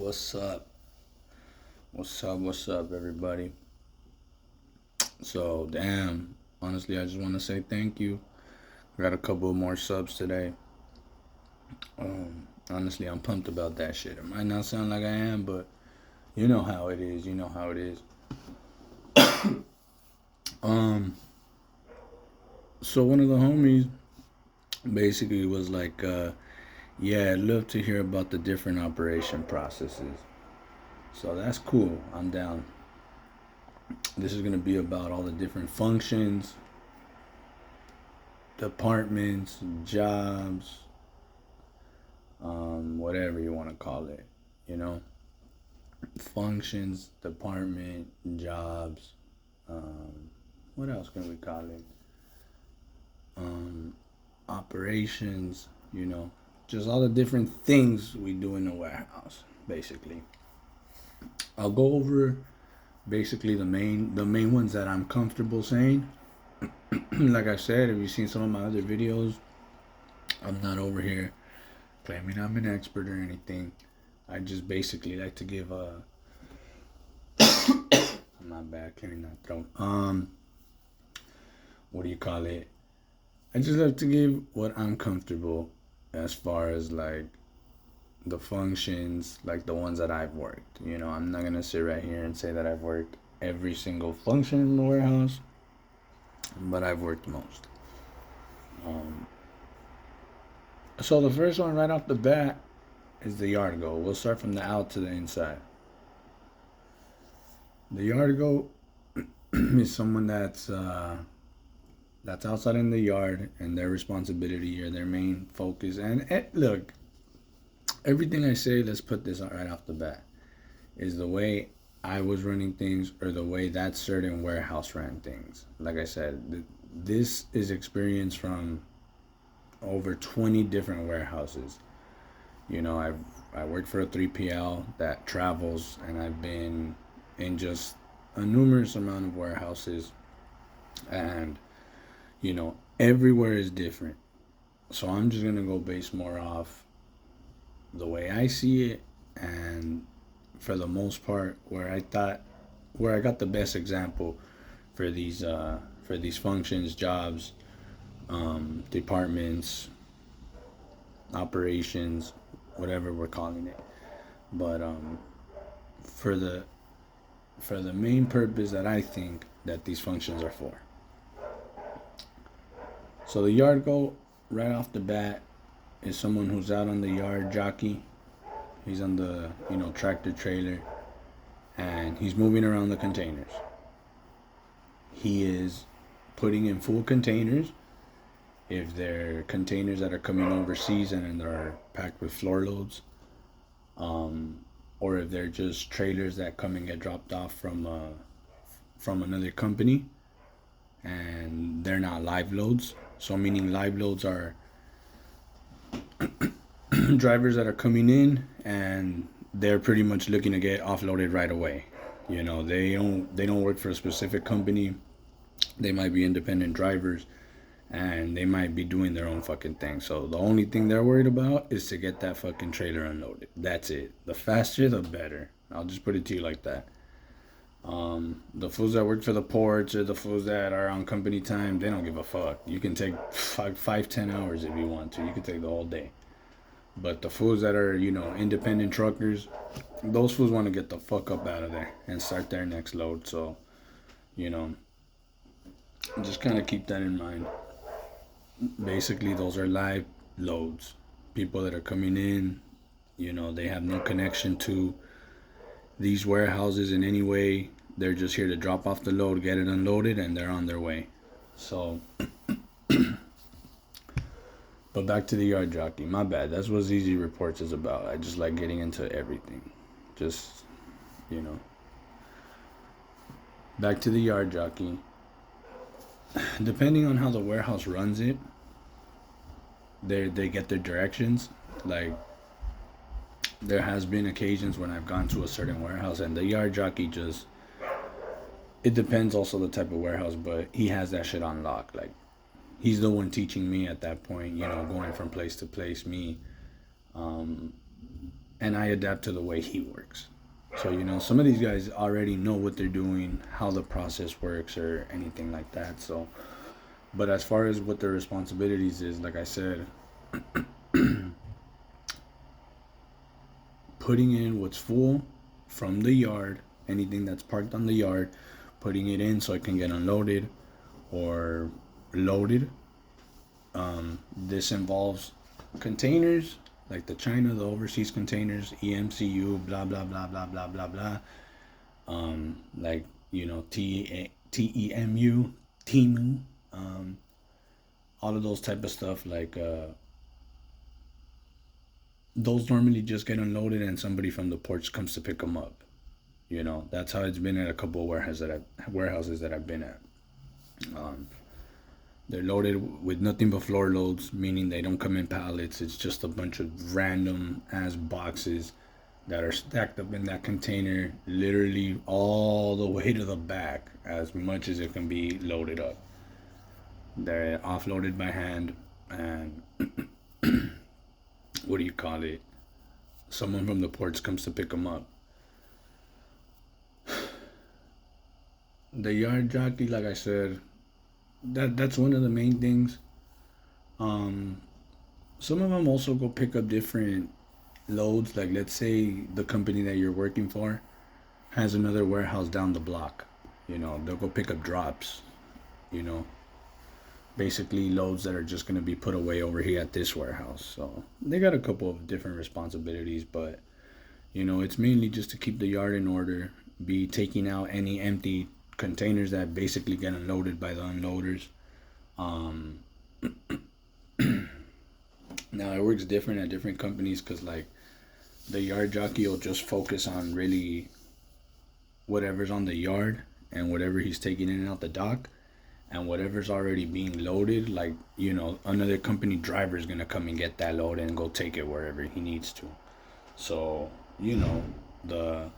What's up? What's up, everybody? So, damn, honestly, I just want to say thank you. Got a couple more subs today. Honestly, I'm pumped about that shit. It might not sound like I am, but you know how it is. You know how it is. Um, so one of the homies basically was like, yeah, I'd love to hear about the different operation processes. So that's cool. I'm down. This is gonna be about all the different functions, departments, jobs, whatever you want to call it, you know, functions, department, jobs, what else can we call it? Operations, you know, just all the different things we do in the warehouse, basically. I'll go over basically the main ones that I'm comfortable saying. Like I said, if you've seen some of my other videos, I'm not over here claiming I'm an expert or anything. I just basically like to give a my bad clearing that throat. What do you call it? I just like to give what I'm comfortable as far as like the functions, like the ones that I've worked. You know, I'm not gonna sit right here and say that I've worked every single function in the warehouse, but I've worked most. Um, so the first one right off the bat is the yard goal. We'll start from the out to the inside. The yard goal is someone that's outside in the yard, and their responsibility or their main focus. And look, everything I say, let's put this right off the bat, is the way I was running things or the way that certain warehouse ran things. Like I said, this is experience from over 20 different warehouses. You know, I worked for a 3PL that travels, and I've been in just a numerous amount of warehouses, and you know, everywhere is different. So I'm just gonna go base more off the way I see it, and for the most part, where I got the best example for these functions, jobs, departments, operations, whatever we're calling it. But for the for the main purpose that I think that these functions are for. So the yard goat right off the bat is someone who's out on the yard, jockey. He's on the tractor trailer, and he's moving around the containers. He is putting in full containers. If they're containers that are coming overseas and they're packed with floor loads, or if they're just trailers that come and get dropped off from another company, and they're not live loads. So meaning live loads are drivers that are coming in and they're pretty much looking to get offloaded right away. You know, they don't work for a specific company. They might be independent drivers, and they might be doing their own fucking thing. So the only thing they're worried about is to get that fucking trailer unloaded. That's it. The faster, the better. I'll just put it to you like that. The fools that work for the ports or the fools that are on company time, they don't give a fuck. You can take 5, 10 hours if you want to. You can take the whole day. But the fools that are, independent truckers, those fools want to get the fuck up out of there and start their next load. So, you know, just kind of keep that in mind. Basically, those are live loads. People that are coming in, they have no connection to these warehouses in any way. They're just here to drop off the load, get it unloaded, and they're on their way. So, but back to the yard jockey. My bad. That's what ZZ Reports is about. I just like getting into everything. Just, back to the yard jockey. Depending on how the warehouse runs it, they get their directions. Like, there has been occasions when I've gone to a certain warehouse and the yard jockey just, it depends also the type of warehouse, but he has that shit on lock. Like, he's the one teaching me at that point, going from place to place, me and I adapt to the way he works. So, some of these guys already know what they're doing, how the process works, or anything like that. So, but as far as what their responsibilities is, like I said, putting in what's full from the yard, anything that's parked on the yard, putting it in so it can get unloaded or loaded. This involves containers like the China, the overseas containers, EMCU, blah blah blah blah blah blah blah. Like TEMU, TEMU, all of those type of stuff. Like those normally just get unloaded, and somebody from the ports comes to pick them up. That's how it's been at a couple of warehouses that I've been at. Um, They're loaded with nothing but floor loads, meaning they don't come in pallets. It's just a bunch of random ass boxes that are stacked up in that container, literally all the way to the back, as much as it can be loaded up. They're offloaded by hand, and what do you call it? Someone from the ports comes to pick them up. The yard jockey, like I said, that's one of the main things. Um, some of them also go pick up different loads. Like, let's say the company that you're working for has another warehouse down the block. They'll go pick up drops. You know, basically loads that are just gonna be put away over here at this warehouse. So they got a couple of different responsibilities, but it's mainly just to keep the yard in order, be taking out any empty containers that basically get unloaded by the unloaders. Um, Now it works different at different companies because like the yard jockey will just focus on really whatever's on the yard and whatever he's taking in and out the dock, and whatever's already being loaded, like another company driver is gonna come and get that load and go take it wherever he needs to. So the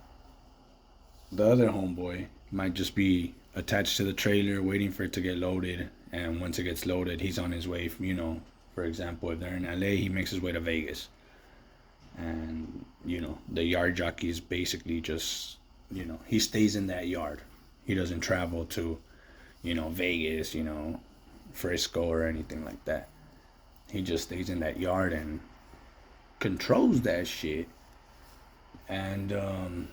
the other homeboy might just be attached to the trailer waiting for it to get loaded, and once it gets loaded he's on his way. For example, if they're in LA, he makes his way to Vegas, and the yard jockey is basically just he stays in that yard. He doesn't travel to Vegas, Frisco or anything like that. He just stays in that yard and controls that shit. And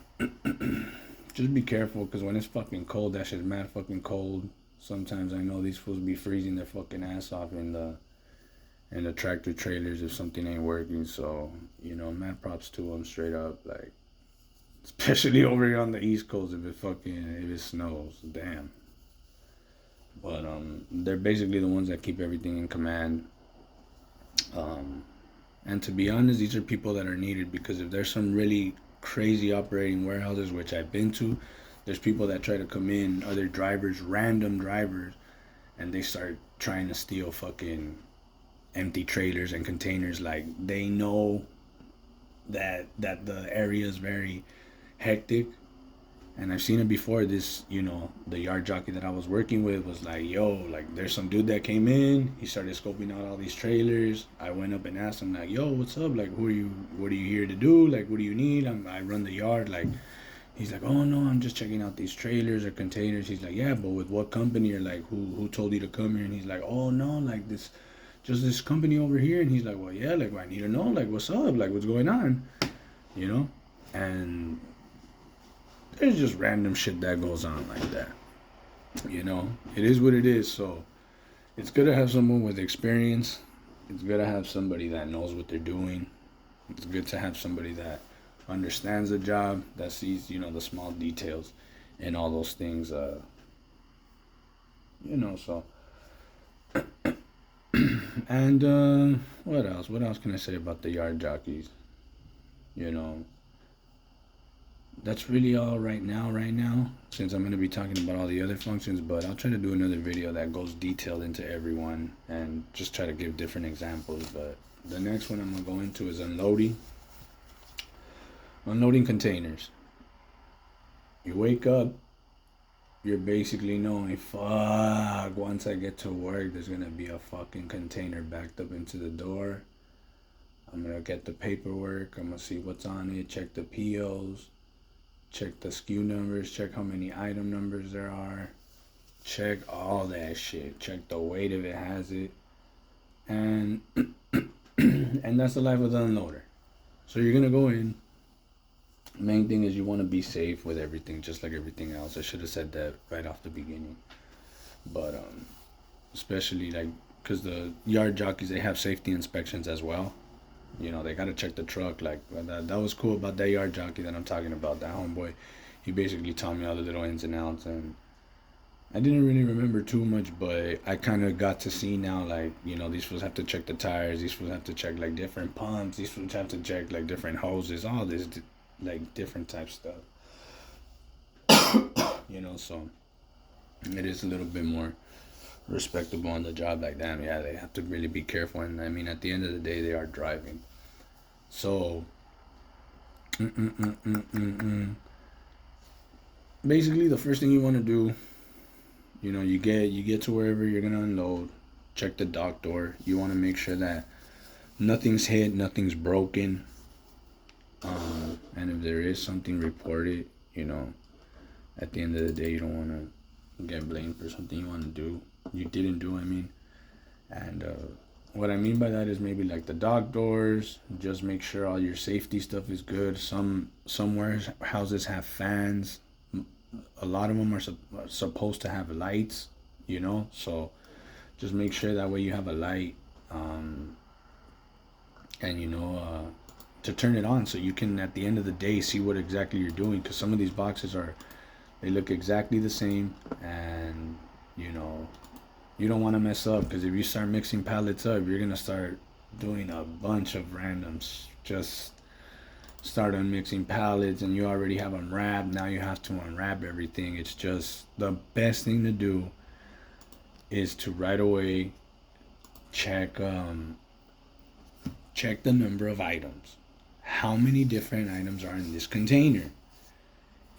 just be careful, because when it's fucking cold, that shit's mad fucking cold. Sometimes I know these fools be freezing their fucking ass off in the tractor trailers if something ain't working. So mad props to them straight up. Like, especially over here on the East Coast, if it snows, damn. But they're basically the ones that keep everything in command. And to be honest, these are people that are needed, because if there's some really crazy operating warehouses, which I've been to, there's people that try to come in, other drivers, random drivers, and they start trying to steal fucking empty trailers and containers. Like, they know that the area is very hectic, and I've seen it before. This, the yard jockey that I was working with was like, yo, like, there's some dude that came in. He started scoping out all these trailers. I went up and asked him, like, yo, what's up? Like, what are you here to do? Like, what do you need? I run the yard. Like, he's like, oh, no, I'm just checking out these trailers or containers. He's like, yeah, but with what company? Or like, who told you to come here? And he's like, oh, no, like, this company over here. And he's like, well, yeah, like, I need to know, like, what's up? Like, what's going on? And there's just random shit that goes on like that. It is what it is. So it's good to have someone with experience. It's good to have somebody that knows what they're doing. It's good to have somebody that understands the job, that sees, the small details and all those things. So. And what else? What else can I say about the yard jockeys? That's really all right now, since I'm going to be talking about all the other functions. But I'll try to do another video that goes detailed into everyone and just try to give different examples. But the next one I'm going to go into is unloading containers. You wake up, you're basically knowing, fuck, once I get to work, there's going to be a fucking container backed up into the door. I'm gonna get the paperwork. I'm gonna see what's on it. Check the POs. Check the SKU numbers. Check how many item numbers there are. Check all that shit. Check the weight if it has it. And and that's the life of the unloader. So you're gonna go in. Main thing is you want to be safe with everything, just like everything else. I should have said that right off the beginning. But especially like because the yard jockeys, they have safety inspections as well. You know, they gotta check the truck. Like that was cool about that yard jockey that I'm talking about. That homeboy, he basically taught me all the little ins and outs, and I didn't really remember too much, but I kind of got to see now, like, you know, these fools have to check the tires, these fools have to check, like, different pumps, these fools have to check, like, different hoses, all this, like, different type stuff. You know, so it is a little bit more respectable on the job like that. Yeah, they have to really be careful, and I mean, at the end of the day, they are driving. So, basically, the first thing you want to do, you know, you get to wherever you're gonna unload. Check the dock door. You want to make sure that nothing's hit, nothing's broken. And if there is something, report it. You know, at the end of the day, you don't want to get blamed for something you want to do. You didn't do, I mean. And what I mean by that is maybe like the dock doors. Just make sure all your safety stuff is good. Some warehouses have fans. A lot of them are supposed to have lights, you know, so just make sure that way you have a light, and you know, to turn it on so you can at the end of the day see what exactly you're doing, because some of these boxes they look exactly the same, and you know, you don't want to mess up, because if you start mixing pallets up, you're gonna start doing a bunch of randoms. Just start unmixing pallets and you already have them wrapped. Now you have to unwrap everything. It's just the best thing to do is to right away check check the number of items. How many different items are in this container?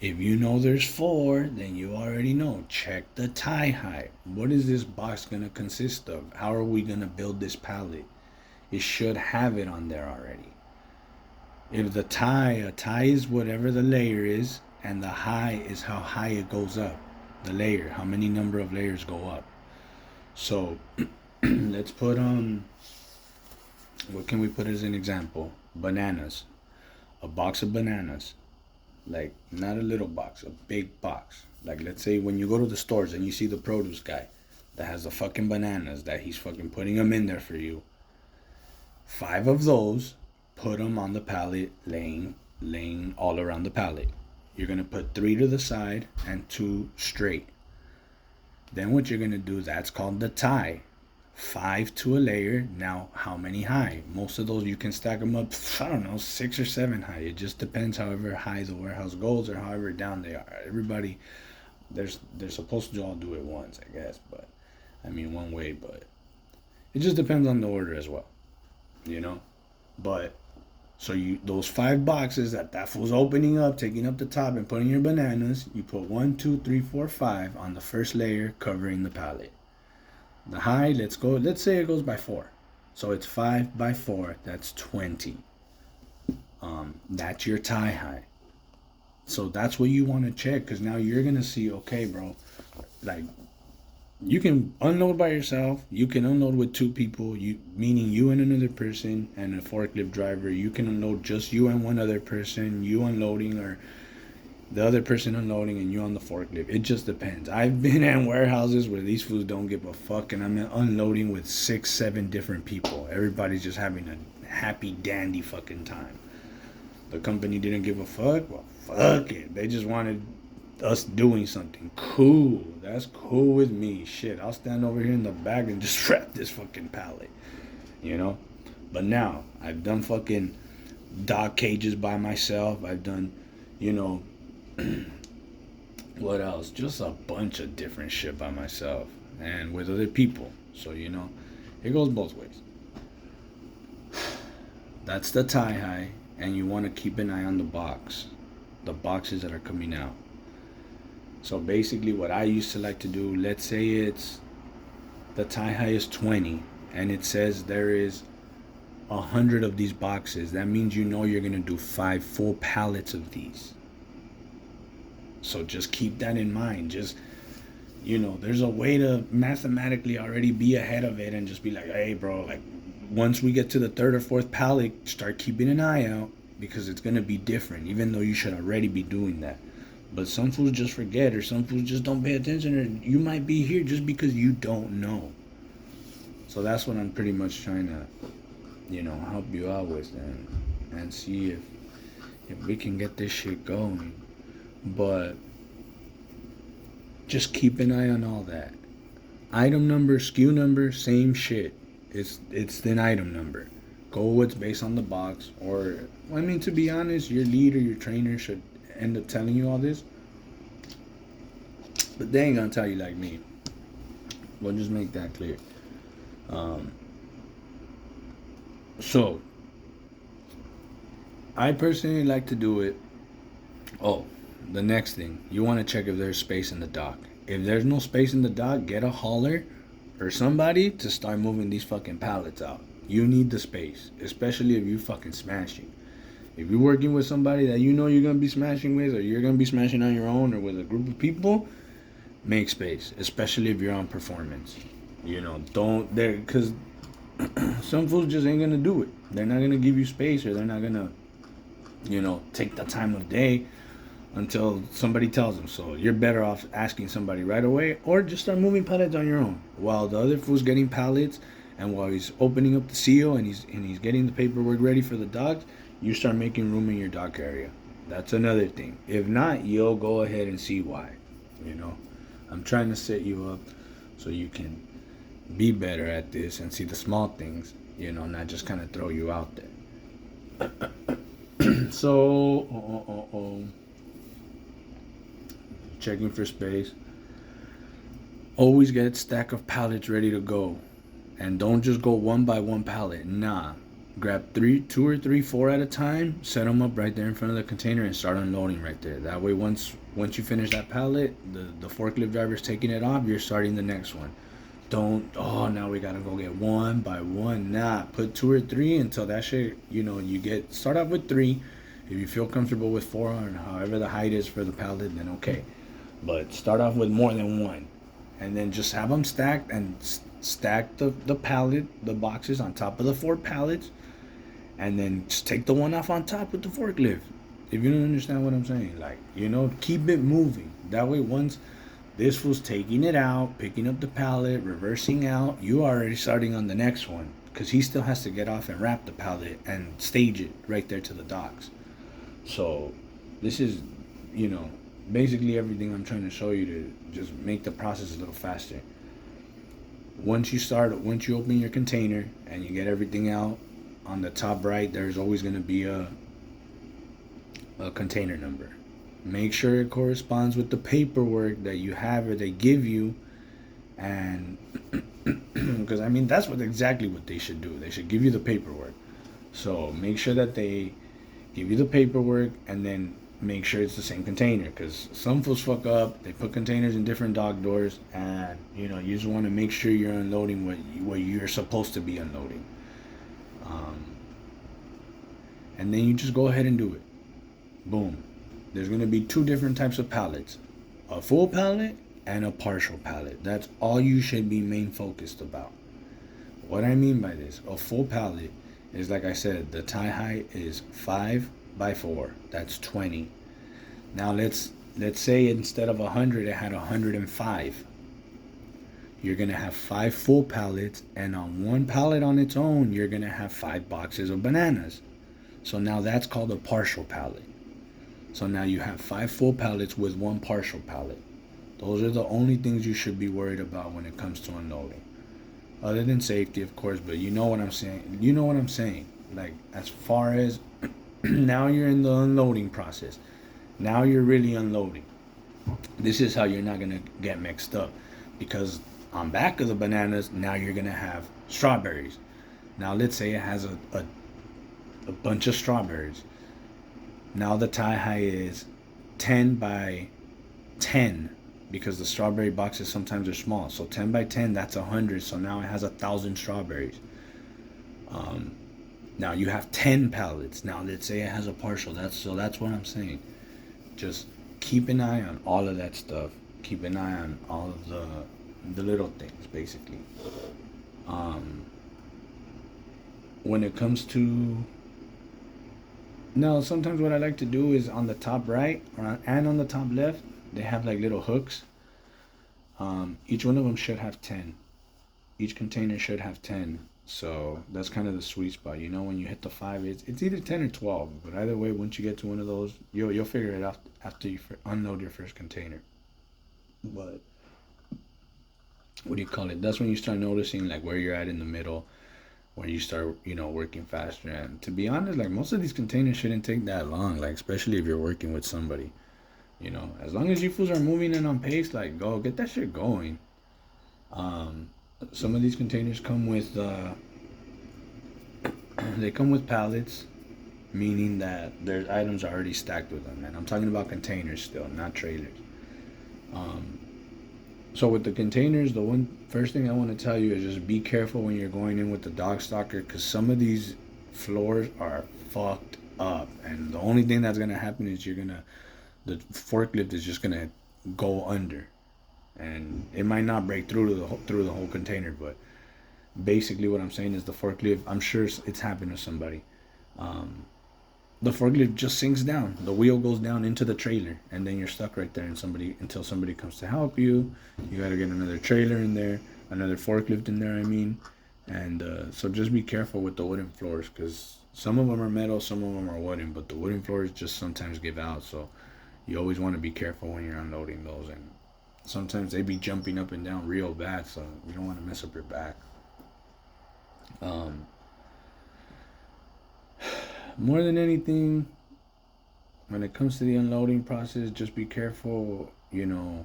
If you know there's 4, then you already know. Check the tie height. What is this box gonna consist of? How are we gonna build this pallet? It should have it on there already. If a tie is whatever the layer is, and the high is how high it goes up. The layer, how many number of layers go up. So let's put what can we put as an example? Bananas. A box of bananas. Like, not a little box, a big box. Like, let's say when you go to the stores and you see the produce guy that has the fucking bananas, that he's fucking putting them in there for you. 5 of those, put them on the pallet, laying all around the pallet. You're going to put 3 to the side and 2 straight. Then what you're going to do, that's called the tie. 5 to a layer. Now, how many high? Most of those you can stack them up, I don't know, 6 or 7 high. It just depends however high the warehouse goes or however down they are. Everybody, they're supposed to all do it once, I guess. But, I mean, one way, but it just depends on the order as well, you know? But so those 5 boxes that fool's opening up, taking up the top and putting your bananas, you put 1, 2, 3, 4, 5 on the first layer covering the pallet. The high, let's say it goes by 4. So it's 5 by 4, that's 20. That's your tie high. So that's what you want to check, because now you're going to see, okay, bro, like, you can unload by yourself. You can unload with 2 people, meaning you and another person and a forklift driver. You can unload just you and one other person, you unloading, or the other person unloading and you on the forklift. It just depends. I've been in warehouses where these fools don't give a fuck, and I'm unloading with 6, 7 different people. Everybody's just having a happy dandy fucking time. The company didn't give a fuck. Well, fuck it. They just wanted us doing something cool. That's cool with me. Shit, I'll stand over here in the back and just wrap this fucking pallet, you know. But now I've done fucking dog cages by myself. I've done, you know, what else? Just a bunch of different shit by myself and with other people. So, you know, it goes both ways. That's the tie high, and you want to keep an eye on the boxes that are coming out. So basically what I used to like to do, let's say the tie high is 20 and it says there is 100 of these boxes, that means you know you're gonna do 5 full pallets of these. So just keep that in mind. Just, there's a way to mathematically already be ahead of it and just be like, hey, bro, like, once we get to the third or fourth pallet, start keeping an eye out, because it's gonna be different, even though you should already be doing that. But some fools just forget, or some fools just don't pay attention, or you might be here just because you don't know. So that's what I'm pretty much trying to, help you out with, and see if we can get this shit going. But just keep an eye on all that. Item number, SKU number, same shit. It's an item number. Go what's based on the box, or to be honest, your lead or your trainer should end up telling you all this. But they ain't gonna tell you like me. We'll just make that clear. So I personally like to do it. Oh, the next thing, you want to check if there's space in the dock. If there's no space in the dock, get a hauler or somebody to start moving these fucking pallets out. You need the space, especially if you fucking smashing. If you're working with somebody that you know you're gonna be smashing with, or you're gonna be smashing on your own, or with a group of people, make space, especially if you're on performance. Don't there, because some fools just ain't gonna do it. They're not gonna give you space, or they're not gonna, take the time of day until somebody tells them. So you're better off asking somebody right away, or just start moving pallets on your own while the other fool's getting pallets, and while he's opening up the seal and he's getting the paperwork ready for the dock. You start making room in your dock area. That's another thing. If not, you'll go ahead and see why. I'm trying to set you up so you can be better at this and see the small things, not just kind of throw you out there. So, checking for space. Always get a stack of pallets ready to go. And don't just go one by one pallet. Nah. Grab 2 or 3, 4 at a time, set them up right there in front of the container, and start unloading right there. That way, once you finish that pallet, the forklift driver's taking it off, you're starting the next one. Don't, now we gotta go get one by one. Nah, put 2 or 3 until that shit, start off with 3. If you feel comfortable with 4, or however the height is for the pallet, then okay. But start off with more than 1. And then just have them stacked, and stack the pallet, the boxes on top of the 4 pallets. And then just take the one off on top with the forklift. If you don't understand what I'm saying, keep it moving. That way, once this fool's taking it out, picking up the pallet, reversing out, you are already starting on the next one, because he still has to get off and wrap the pallet and stage it right there to the docks. So this is, basically everything I'm trying to show you to just make the process a little faster. Once you open your container and you get everything out, on the top right, there's always going to be a container number. Make sure it corresponds with the paperwork that you have or they give you. And because that's exactly what they should do. They should give you the paperwork. So make sure that they give you the paperwork, and then make sure it's the same container, because some fools fuck up. They put containers in different dock doors, and you just want to make sure you're unloading what you're supposed to be unloading. And then you just go ahead and do it. Boom. There's going to be 2 different types of pallets: a full pallet and a partial pallet. That's all you should be main focused about. What I mean by this, a full pallet is, like I said, the tie height is 5 by 4. That's 20. Now let's say instead of 100, it had 105. You're gonna have 5 full pallets, and on 1 pallet on its own, you're gonna have 5 boxes of bananas. So now that's called a partial pallet. So now you have 5 full pallets with 1 partial pallet. Those are the only things you should be worried about when it comes to unloading. Other than safety, of course, but you know what I'm saying. Like, as far as now you're in the unloading process. Now you're really unloading. This is how you're not going to get mixed up. Because on back of the bananas, now you're going to have strawberries. Now let's say it has a bunch of strawberries. Now the tie height is 10 by 10, because the strawberry boxes sometimes are small. So 10 by 10, that's 100. So now it has 1,000 strawberries. Now you have 10 pallets. Now let's say it has a partial. That's what I'm saying. Just keep an eye on all of that stuff. Keep an eye on all of the little things, basically. When it comes to no, sometimes what I like to do is on the top right and on the top left, they have like little hooks. Each one of them should have 10. Each container should have 10. So that's kind of the sweet spot. You know, when you hit the 5, it's either 10 or 12. But either way, once you get to one of those, you'll figure it out after you unload your first container. But what do you call it? That's when you start noticing like where you're at in the middle, where you start, working faster. And to be honest, like most of these containers shouldn't take that long, like especially if you're working with somebody. As long as you fools are moving in on pace, like go get that shit going. Some of these containers come with they come with pallets, meaning that there's items already stacked with them. And I'm talking about containers still, not trailers. So with the containers, the first thing I want to tell you is just be careful when you're going in with the dog stalker, because some of these floors are fucked up, and the only thing that's gonna happen is the forklift is just gonna go under, and it might not break through the whole container, but basically what I'm saying is the forklift. I'm sure it's happened to somebody. The forklift just sinks down. The wheel goes down into the trailer, and then you're stuck right there. And until somebody comes to help you, you gotta get another trailer in there, another forklift in there. I mean, and so just be careful with the wooden floors, because some of them are metal, some of them are wooden, but the wooden floors just sometimes give out. So you always want to be careful when you're unloading those, and sometimes they be jumping up and down real bad, so you don't want to mess up your back. More than anything, when it comes to the unloading process, just be careful. When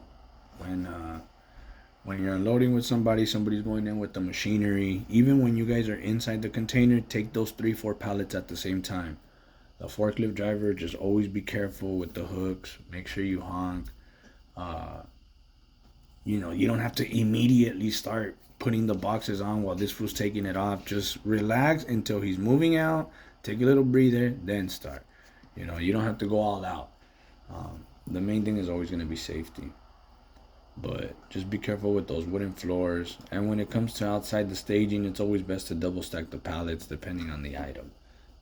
you're unloading with somebody's going in with the machinery. Even when you guys are inside the container, take those 3-4 pallets at the same time. The forklift driver, just always be careful with the hooks. Make sure you honk. You don't have to immediately start putting the boxes on while this fool's taking it off. Just relax until he's moving out. Take a little breather, then start. You don't have to go all out. The main thing is always going to be safety. But just be careful with those wooden floors. And when it comes to outside the staging, it's always best to double stack the pallets depending on the item.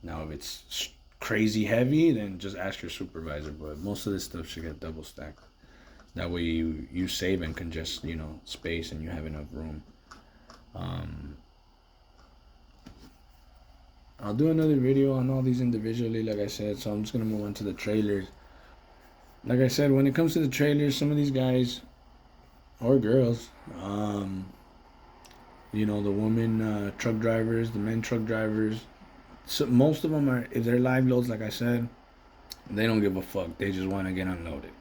Now, if it's crazy heavy, then just ask your supervisor. But most of this stuff should get double stacked. That way you save and congest, space, and you have enough room. I'll do another video on all these individually, like I said, so I'm just going to move on to the trailers. Like I said, when it comes to the trailers, some of these guys, or girls, the women truck drivers, the men truck drivers, so most of them are, if they're live loads, like I said, they don't give a fuck. They just want to get unloaded.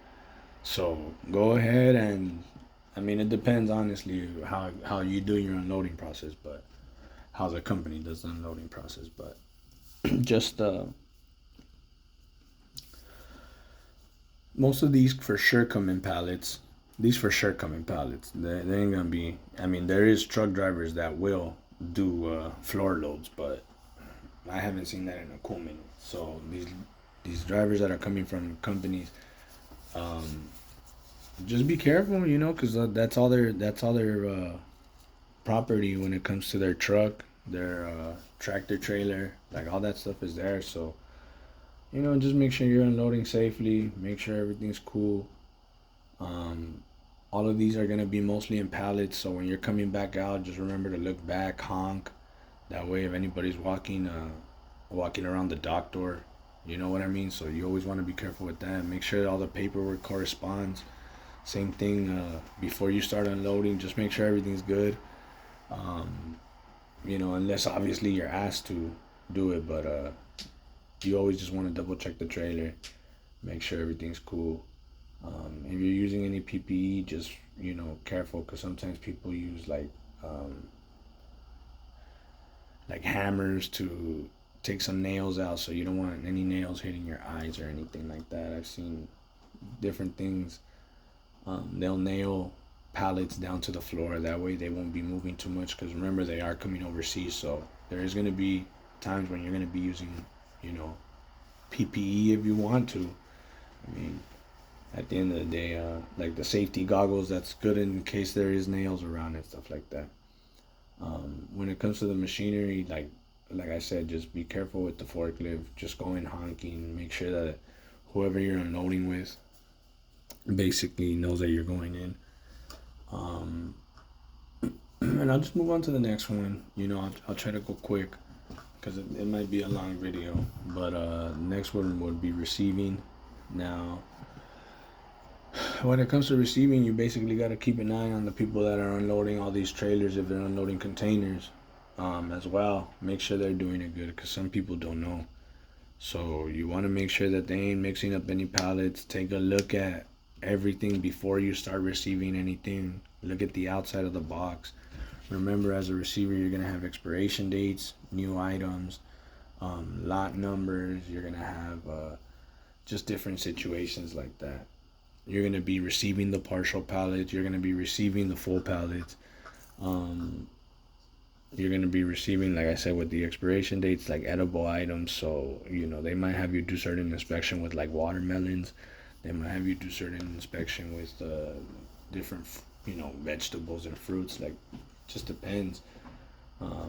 So go ahead and, it depends, honestly, how you do your unloading process, but how the company does the unloading process, but just most of these for sure come in pallets. They ain't gonna be. There is truck drivers that will do floor loads, but I haven't seen that in a cool minute. So these drivers that are coming from companies, just be careful, because that's all their property when it comes to their truck, their tractor trailer, like all that stuff is there. So just make sure you're unloading safely, make sure everything's cool. All of these are going to be mostly in pallets, so when you're coming back out, just remember to look back, honk. That way if anybody's walking around the dock door, you know what I mean. So you always want to be careful with that. Make sure all the paperwork corresponds. Same thing before you start unloading, just make sure everything's good. Unless obviously you're asked to do it, but you always just want to double check the trailer, make sure everything's cool. If you're using any PPE, just careful, because sometimes people use like hammers to take some nails out, so you don't want any nails hitting your eyes or anything like that. I've seen different things. They'll nail pallets down to the floor, that way they won't be moving too much, because remember, they are coming overseas, so there is going to be times when you're going to be using, PPE if you want to. I mean, at the end of the day, like the safety goggles, that's good in case there is nails around and stuff like that. When it comes to the machinery, like I said, just be careful with the forklift. Just go in honking. Make sure that whoever you're unloading with basically knows that you're going in. And I'll just move on to the next one. I'll try to go quick because it might be a long video. But next one would be receiving. Now, when it comes to receiving, you basically got to keep an eye on the people that are unloading all these trailers if they're unloading containers as well. Make sure they're doing it good because some people don't know. So you want to make sure that they ain't mixing up any pallets. Take a look at everything before you start receiving anything. Look at the outside of the box. Remember, as a receiver, you're going to have expiration dates, new items, lot numbers. You're going to have just different situations like that. You're going to be receiving the partial pallets. You're going to be receiving the full pallets. You're going to be receiving, like I said, with the expiration dates, like edible items. So, they might have you do certain inspection with like watermelons. They might have you do certain inspection with different, vegetables and fruits. Like, just depends. What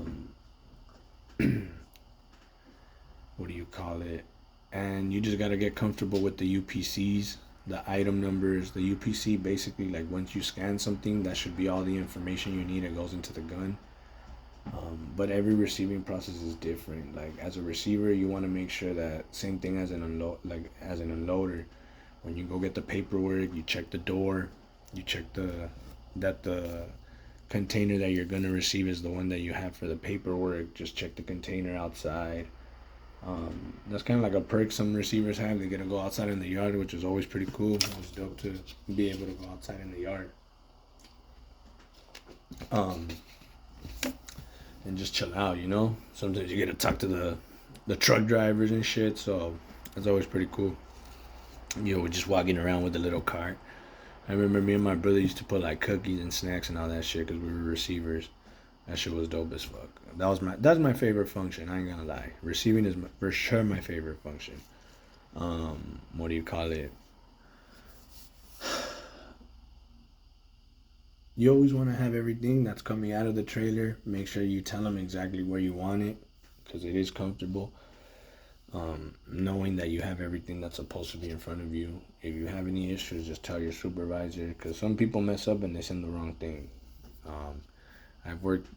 do you call it? And you just got to get comfortable with the UPCs, the item numbers. The UPC, basically, like once you scan something, that should be all the information you need. It goes into the gun. But every receiving process is different. Like as a receiver, you want to make sure that same thing as an unloader. When you go get the paperwork, you check the door, you check that the container that you're gonna receive is the one that you have for the paperwork. Just check the container outside. That's kind of like a perk some receivers have. They get to go outside in the yard, which is always pretty cool. It's dope to be able to go outside in the yard. And just chill out, Sometimes you get to talk to the truck drivers and shit, so that's always pretty cool. We're just walking around with a little cart. I remember me and my brother used to put like cookies and snacks and all that shit because we were receivers. That shit was dope as fuck. That's my favorite function. I ain't gonna lie. Receiving is for sure my favorite function. What do you call it? You always want to have everything that's coming out of the trailer. Make sure you tell them exactly where you want it because it is comfortable. Knowing that you have everything that's supposed to be in front of you. If you have any issues, just tell your supervisor because some people mess up and they send the wrong thing. I've worked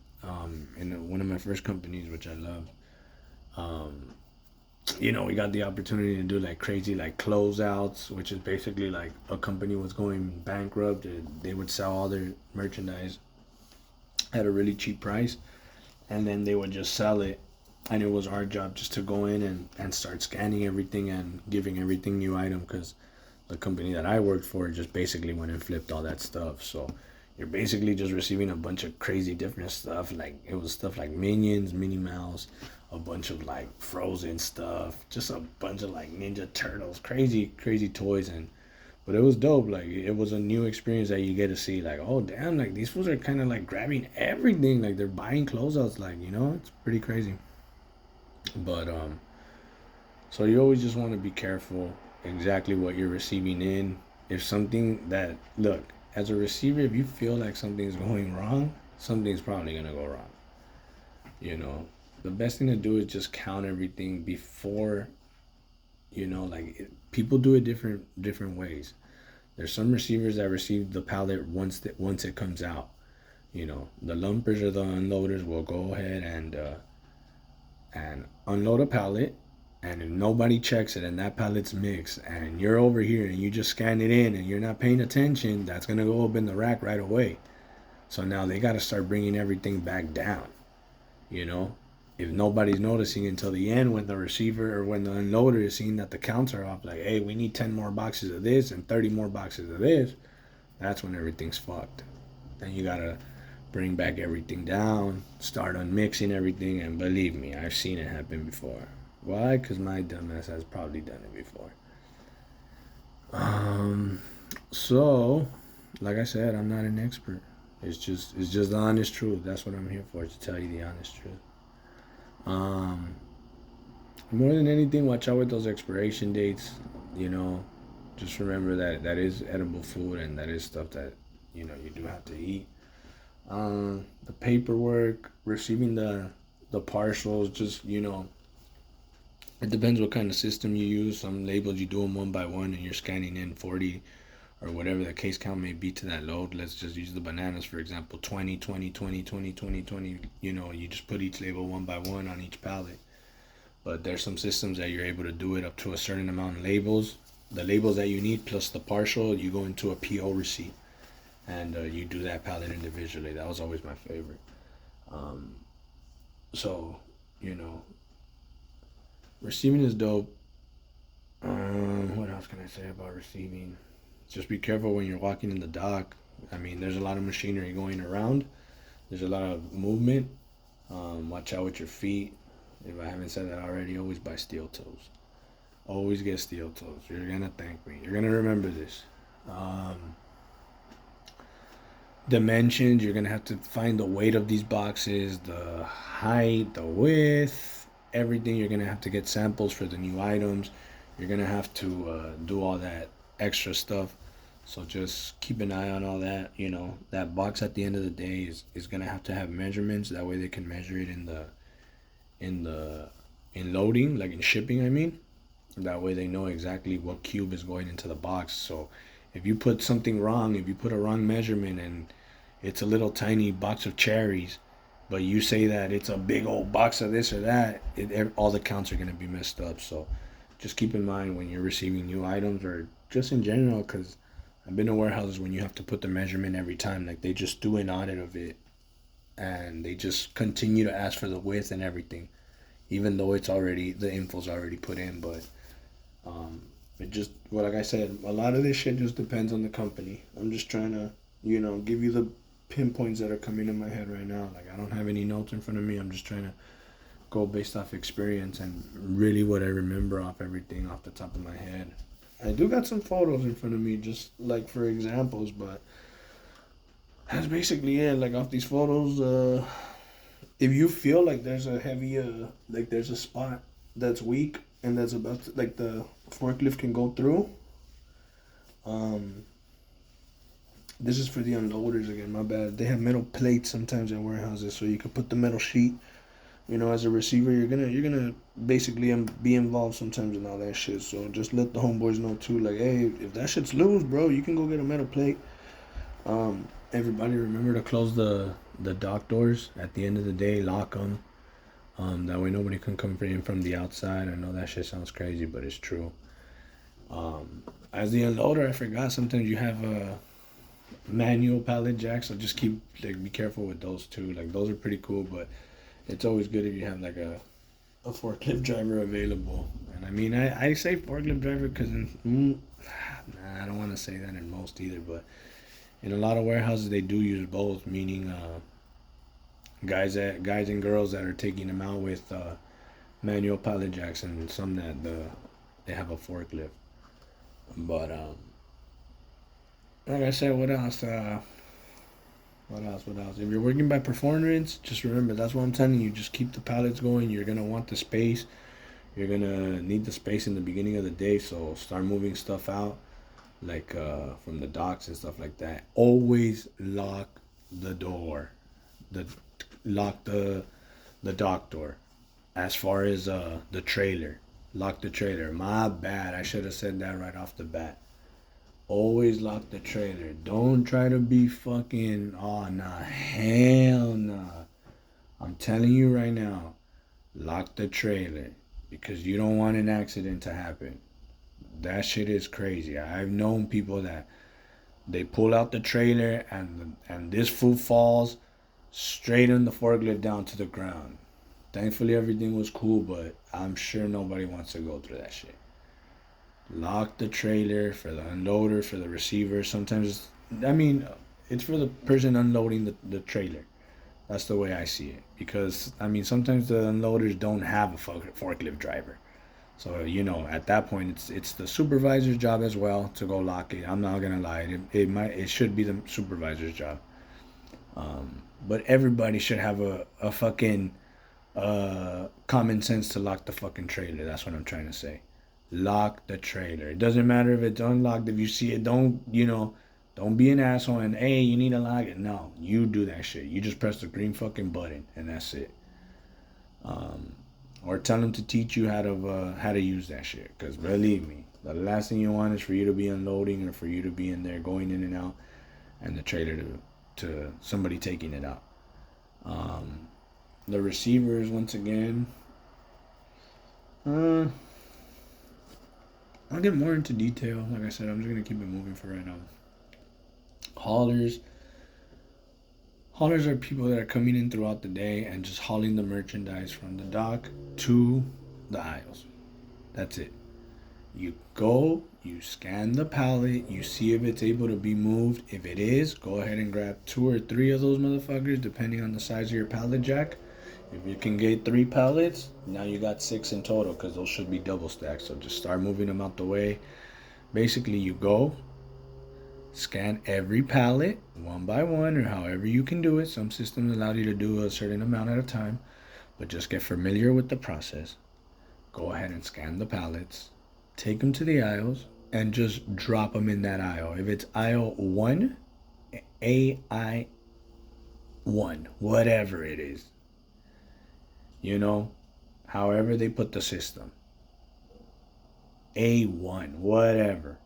in one of my first companies, which I love. We got the opportunity to do like crazy like closeouts, which is basically like a company was going bankrupt and they would sell all their merchandise at a really cheap price and then they would just sell it. And it was our job just to go in and start scanning everything and giving everything new item because the company that I worked for just basically went and flipped all that stuff. So you're basically just receiving a bunch of crazy different stuff. Like it was stuff like Minions, Minnie Mouse, a bunch of like Frozen stuff, just a bunch of like Ninja Turtles, crazy toys. But it was dope. Like it was a new experience that you get to see. Like, oh damn, like these fools are kind of like grabbing everything. Like they're buying closeouts. Like it's pretty crazy. But so you always just want to be careful exactly what you're receiving in. If something that look as a receiver, if you feel like something's going wrong, something's probably gonna go wrong. The best thing to do is just count everything before. People do it different ways. There's some receivers that receive the pallet once it comes out. The lumpers or the unloaders will go ahead and unload a pallet, and if nobody checks it and that pallet's mixed and you're over here and you just scan it in and you're not paying attention, that's going to go up in the rack right away. So now they got to start bringing everything back down. If nobody's noticing until the end when the receiver or when the unloader is seeing that the counts are off, like, hey, we need 10 more boxes of this and 30 more boxes of this, that's when everything's fucked. Then you got to bring back everything down, start unmixing everything, and believe me, I've seen it happen before. Why? Because my dumbass has probably done it before. So, like I said, I'm not an expert. It's just the honest truth. That's what I'm here for, to tell you the honest truth. More than anything, watch out with those expiration dates. You know, just remember that that is edible food and that is stuff that you do have to eat. The paperwork, receiving the parcels, just it depends what kind of system you use. Some labels you do them one by one, and you're scanning in 40 or whatever the case count may be to that load. Let's just use the bananas for example, 20, 20, 20, 20, 20, 20. You just put each label one by one on each pallet. But there's some systems that you're able to do it up to a certain amount of labels. The labels that you need plus the partial, you go into a PO receipt and you do that pallet individually. That was always my favorite. Um, so, you know, receiving is dope. What else can I say about receiving? Just be careful when you're walking in the dock. I mean, there's a lot of machinery going around. There's a lot of movement. Watch out with your feet. If I haven't said that already, always buy steel toes. Always get steel toes. You're gonna thank me. You're gonna remember this. Um, Dimensions. You're gonna have to find the weight of these boxes, the height, the width, everything. You're gonna have to get samples for the new items. You're gonna have to do all that extra stuff. So just keep an eye on all that. That box at the end of the day is gonna have to have measurements. That way they can measure it in the in loading, like in shipping. I mean, that way they know exactly what cube is going into the box. So if you put something wrong, if you put a wrong measurement and it's a little tiny box of cherries, but you say that it's a big old box of this or that, all the counts are going to be messed up. So just keep in mind when you're receiving new items or just in general, because I've been to warehouses when you have to put the measurement every time. Like they just do an audit of it and they just continue to ask for the width and everything, even though the info's already put in. But um, it just, well, like I said, a lot of this shit just depends on the company. I'm just trying to, give you the pinpoints that are coming in my head right now. Like I don't have any notes in front of me. I'm just trying to go based off experience and really what I remember off everything off the top of my head. I do got some photos in front of me, just like for examples, but that's basically it. Like off these photos, if you feel like there's a heavy, like there's a spot that's weak and that's about to, like the forklift can go through. Um, this is for the unloaders again. My bad. They have metal plates sometimes in warehouses, so you can put the metal sheet. As a receiver, you're gonna basically be involved sometimes in all that shit. So just let the homeboys know too. Like, hey, if that shit's loose, bro, you can go get a metal plate. Everybody remember to close the dock doors at the end of the day. Lock them. That way nobody can come in from the outside. I know that shit sounds crazy, but it's true. As the unloader, I forgot sometimes you have a manual pallet jack, so just be careful with those too. Like those are pretty cool, but it's always good if you have like a forklift driver available. And I mean, I say forklift driver because I don't want to say that in most either, but in a lot of warehouses they do use both, meaning guys and girls that are taking them out with manual pallet jacks, and some that they have a forklift. But like I said, what else? What else? What else? If you're working by performance, just remember that's what I'm telling you. Just keep the pallets going. You're gonna want the space. You're gonna need the space in the beginning of the day, so start moving stuff out, like from the docks and stuff like that. Always lock the door. The lock the dock door. As far as the trailer, lock the trailer. My bad. I should have said that right off the bat. Always lock the trailer. Don't try to be fucking. Oh nah, hell nah. I'm telling you right now, lock the trailer because you don't want an accident to happen. That shit is crazy. I've known people that they pull out the trailer and this fool falls straight in the forklift down to the ground. Thankfully everything was cool, but I'm sure nobody wants to go through that shit. Lock the trailer for the unloader, for the receiver. Sometimes, I mean, it's for the person unloading the trailer. That's the way I see it. Because, I mean, sometimes the unloaders don't have a forklift driver. So, at that point, it's the supervisor's job as well to go lock it. I'm not gonna lie, it should be the supervisor's job. But everybody should have a fucking common sense to lock the fucking trailer. That's what I'm trying to say. Lock the trailer. It doesn't matter if it's unlocked. If you see it, don't be an asshole and hey, you need to lock it. No, you do that shit. You just press the green fucking button and that's it. Or tell them to teach you how to use that shit. Cause believe me, the last thing you want is for you to be unloading or for you to be in there going in and out, and the trailer to somebody taking it out. The receivers once again. I'll get more into detail. Like I said, I'm just gonna keep it moving for right now. Haulers. Haulers are people that are coming in throughout the day and just hauling the merchandise from the dock to the aisles. That's it. You go, you scan the pallet, you see if it's able to be moved. If it is, go ahead and grab 2 or 3 of those motherfuckers, depending on the size of your pallet jack. If you can get 3 pallets, now you got 6 in total because those should be double stacked. So just start moving them out the way. Basically, you go, scan every pallet one by one or however you can do it. Some systems allow you to do a certain amount at a time, but just get familiar with the process. Go ahead and scan the pallets, take them to the aisles, and just drop them in that aisle. If it's aisle 1, AI1, whatever it is, however they put the system, A1, whatever.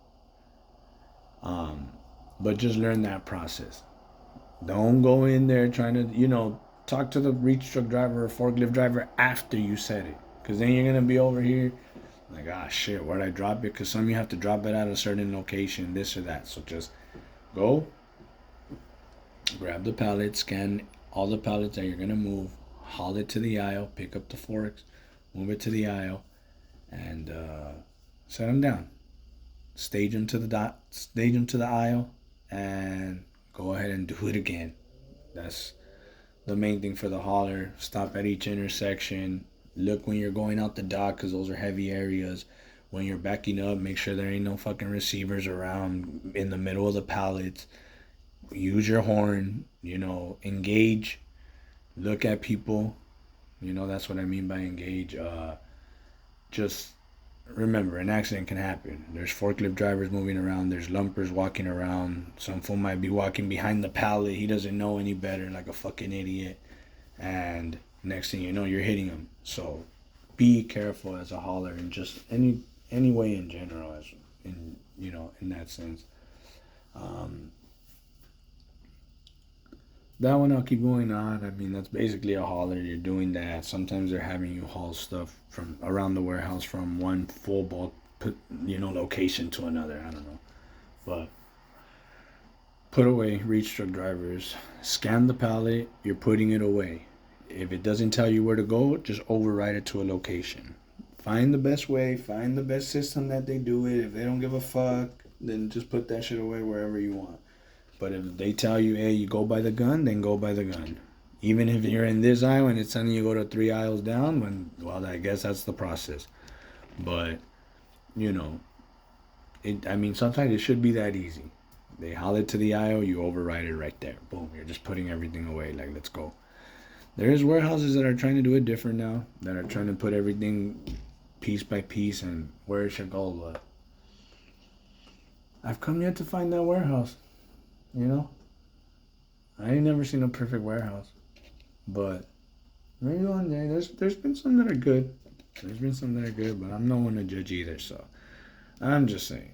But just learn that process. Don't go in there trying to, talk to the reach truck driver or forklift driver after you said it. Because then you're going to be over here like, shit, where'd I drop it? Because some you have to drop it at a certain location, this or that. So just go, grab the pallet, scan all the pallets that you're going to move, haul it to the aisle, pick up the forks, move it to the aisle, and set them down. Stage them to the aisle, and go ahead and do it again. That's the main thing for the hauler. Stop at each intersection. Look when you're going out the dock because those are heavy areas. When you're backing up, make sure there ain't no fucking receivers around in the middle of the pallets. Use your horn, engage. Look at people. That's what I mean by engage. Just remember, an accident can happen. There's forklift drivers moving around. There's lumpers walking around. Some fool might be walking behind the pallet. He doesn't know any better, like a fucking idiot. And next thing you know, you're hitting him. So be careful as a hauler, and just any way in general, as in that sense. That one I'll keep going on. I mean, that's basically a hauler. You're doing that. Sometimes they're having you haul stuff from around the warehouse from one full bulk, location to another. I don't know. But Putaway, reach truck drivers, scan the pallet. You're putting it away. If it doesn't tell you where to go, just override it to a location. Find the best way. Find the best system that they do it. If they don't give a fuck, then just put that shit away wherever you want. But if they tell you, hey, you go by the gun, then go by the gun. Even if you're in this aisle and it's telling you to go to 3 aisles down, I guess that's the process. But, sometimes it should be that easy. They haul it to the aisle, you override it right there. Boom, you're just putting everything away. Like, let's go. There's warehouses that are trying to do it different now, that are trying to put everything piece by piece and where it should go. But I've come yet to find that warehouse. I ain't never seen a perfect warehouse, but maybe one day. There's been some that are good. But I'm no one to judge either. So I'm just saying,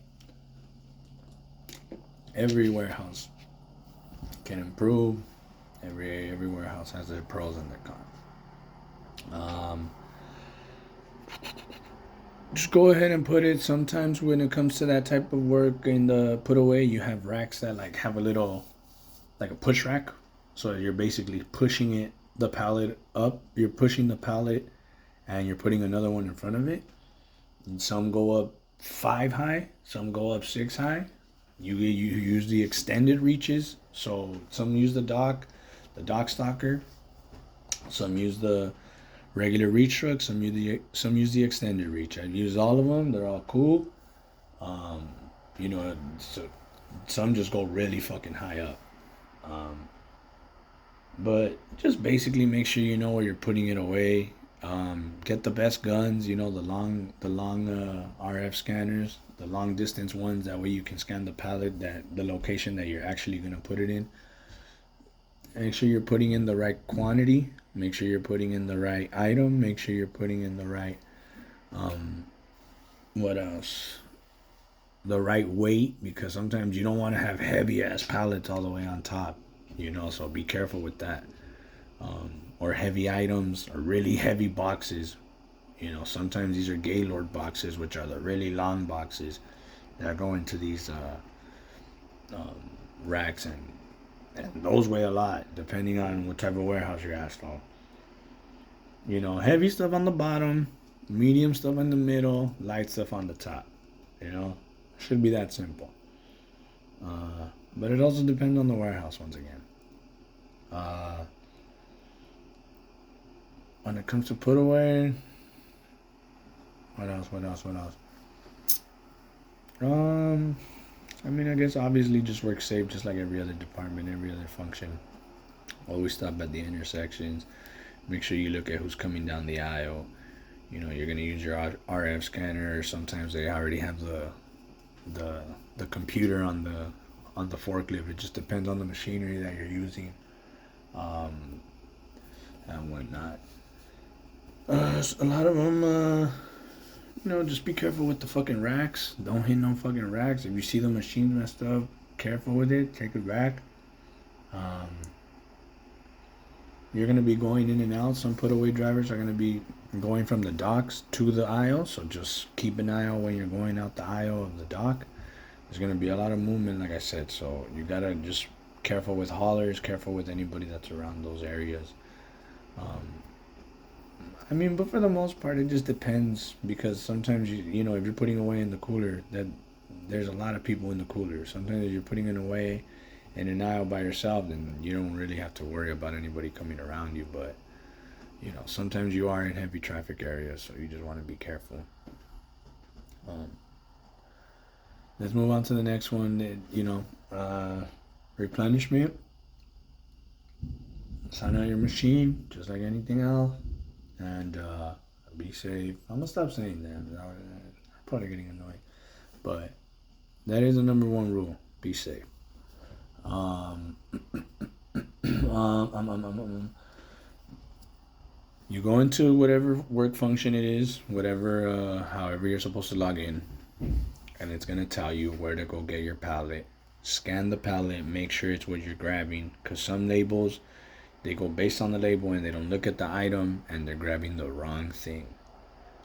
every warehouse can improve. Every warehouse has their pros and their cons. Just go ahead and put it. Sometimes when it comes to that type of work in the Putaway, you have racks that have a little, like a push rack. So you're basically pushing the pallet up. You're pushing the pallet and you're putting another one in front of it. And some go up 5 high, some go up 6 high. You use the extended reaches. So some use the dock stalker. Some use the regular reach truck. Some use the extended reach. I've used all of them. They're all cool. So some just go really fucking high up. But just basically make sure you know where you're putting it away. Get the best guns, the long RF scanners, the long distance ones. That way you can scan the pallet, that the location that you're actually gonna put it in. Make sure you're putting in the right quantity. Make sure you're putting in the right item. Make sure you're putting in the right what else? The right weight, because sometimes you don't want to have heavy ass pallets all the way on top. So be careful with that. Or heavy items or really heavy boxes. Sometimes these are Gaylord boxes, which are the really long boxes that go into these racks, and those weigh a lot depending on what type of warehouse you're at. So, heavy stuff on the bottom, medium stuff in the middle, light stuff on the top. Should be that simple. But it also depends on the warehouse once again. Uh, when it comes to Putaway, what else? I guess obviously just work safe, just like every other department, every other function. Always stop at the intersections. Make sure you look at who's coming down the aisle. You're gonna use your RF scanner. Sometimes they already have the computer on the forklift. It just depends on the machinery that you're using, and whatnot. A lot of them, just be careful with the fucking racks. Don't hit no fucking racks. If you see the machines messed up, careful with it. Take it back. You're gonna be going in and out. Some put-away drivers are gonna be going from the docks to the aisle, so just keep an eye out when you're going out the aisle of the dock. There's gonna be a lot of movement, like I said, so you gotta just careful with haulers, careful with anybody that's around those areas. But for the most part, it just depends, because sometimes if you're putting away in the cooler, that there's a lot of people in the cooler. Sometimes if you're putting it away in an aisle by yourself, then you don't really have to worry about anybody coming around you. But sometimes you are in heavy traffic areas, so you just want to be careful. Let's move on to the next one. Replenishment. Sign out your machine, just like anything else, and be safe. I'm gonna stop saying that. I'm probably getting annoying, but that is the number one rule: be safe. You go into whatever work function it is, however you're supposed to log in, and it's gonna tell you where to go get your pallet. Scan the pallet, make sure it's what you're grabbing, because some labels, they go based on the label and they don't look at the item and they're grabbing the wrong thing.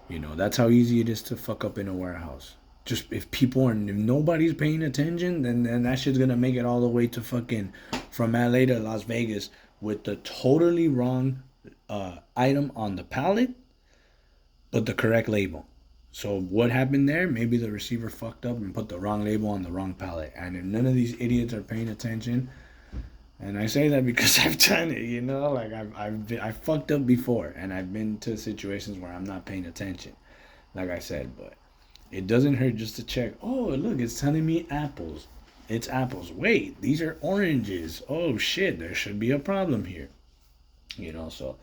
That's how easy it is to fuck up in a warehouse. Just if nobody's paying attention, then that shit's gonna make it all the way to fucking from LA to Las Vegas with the totally wrong item on the pallet, but the correct label. So what happened there? Maybe the receiver fucked up and put the wrong label on the wrong pallet. And if none of these idiots are paying attention, and I say that because I've done it, like I've fucked up before, and I've been to situations where I'm not paying attention, like I said. But it doesn't hurt just to check. Oh, look, it's telling me apples. It's apples. Wait, these are oranges. Oh shit, there should be a problem here. So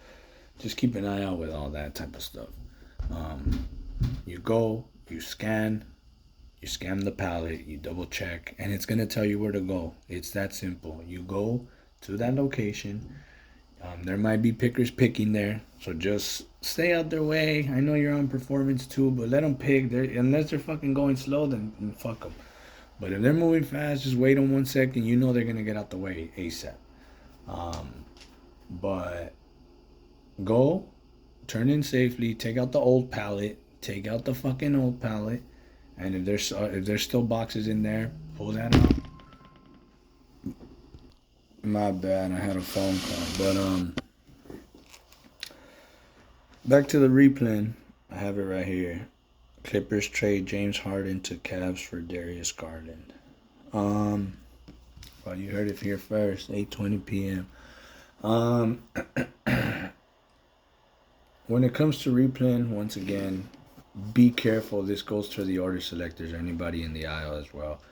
just keep an eye out with all that type of stuff. You go, you scan the pallet, you double check, and it's gonna tell you where to go. It's that simple. You go to that location. There might be pickers picking there, so just stay out their way. I know you're on performance too, but let them pick. Unless they're fucking going slow, then fuck them. But if they're moving fast, just wait on 1 second. They're gonna get out the way ASAP. But go, turn in safely, take out the old pallet, take out the fucking old pallet, and if there's still boxes in there, pull that out. My bad, I had a phone call. But back to the replen. I have it right here. Clippers trade James Harden to Cavs for Darius Garland. Well, you heard it here first. 8:20 p.m. When it comes to replen, once again, be careful. This goes to the order selectors or anybody in the aisle as well.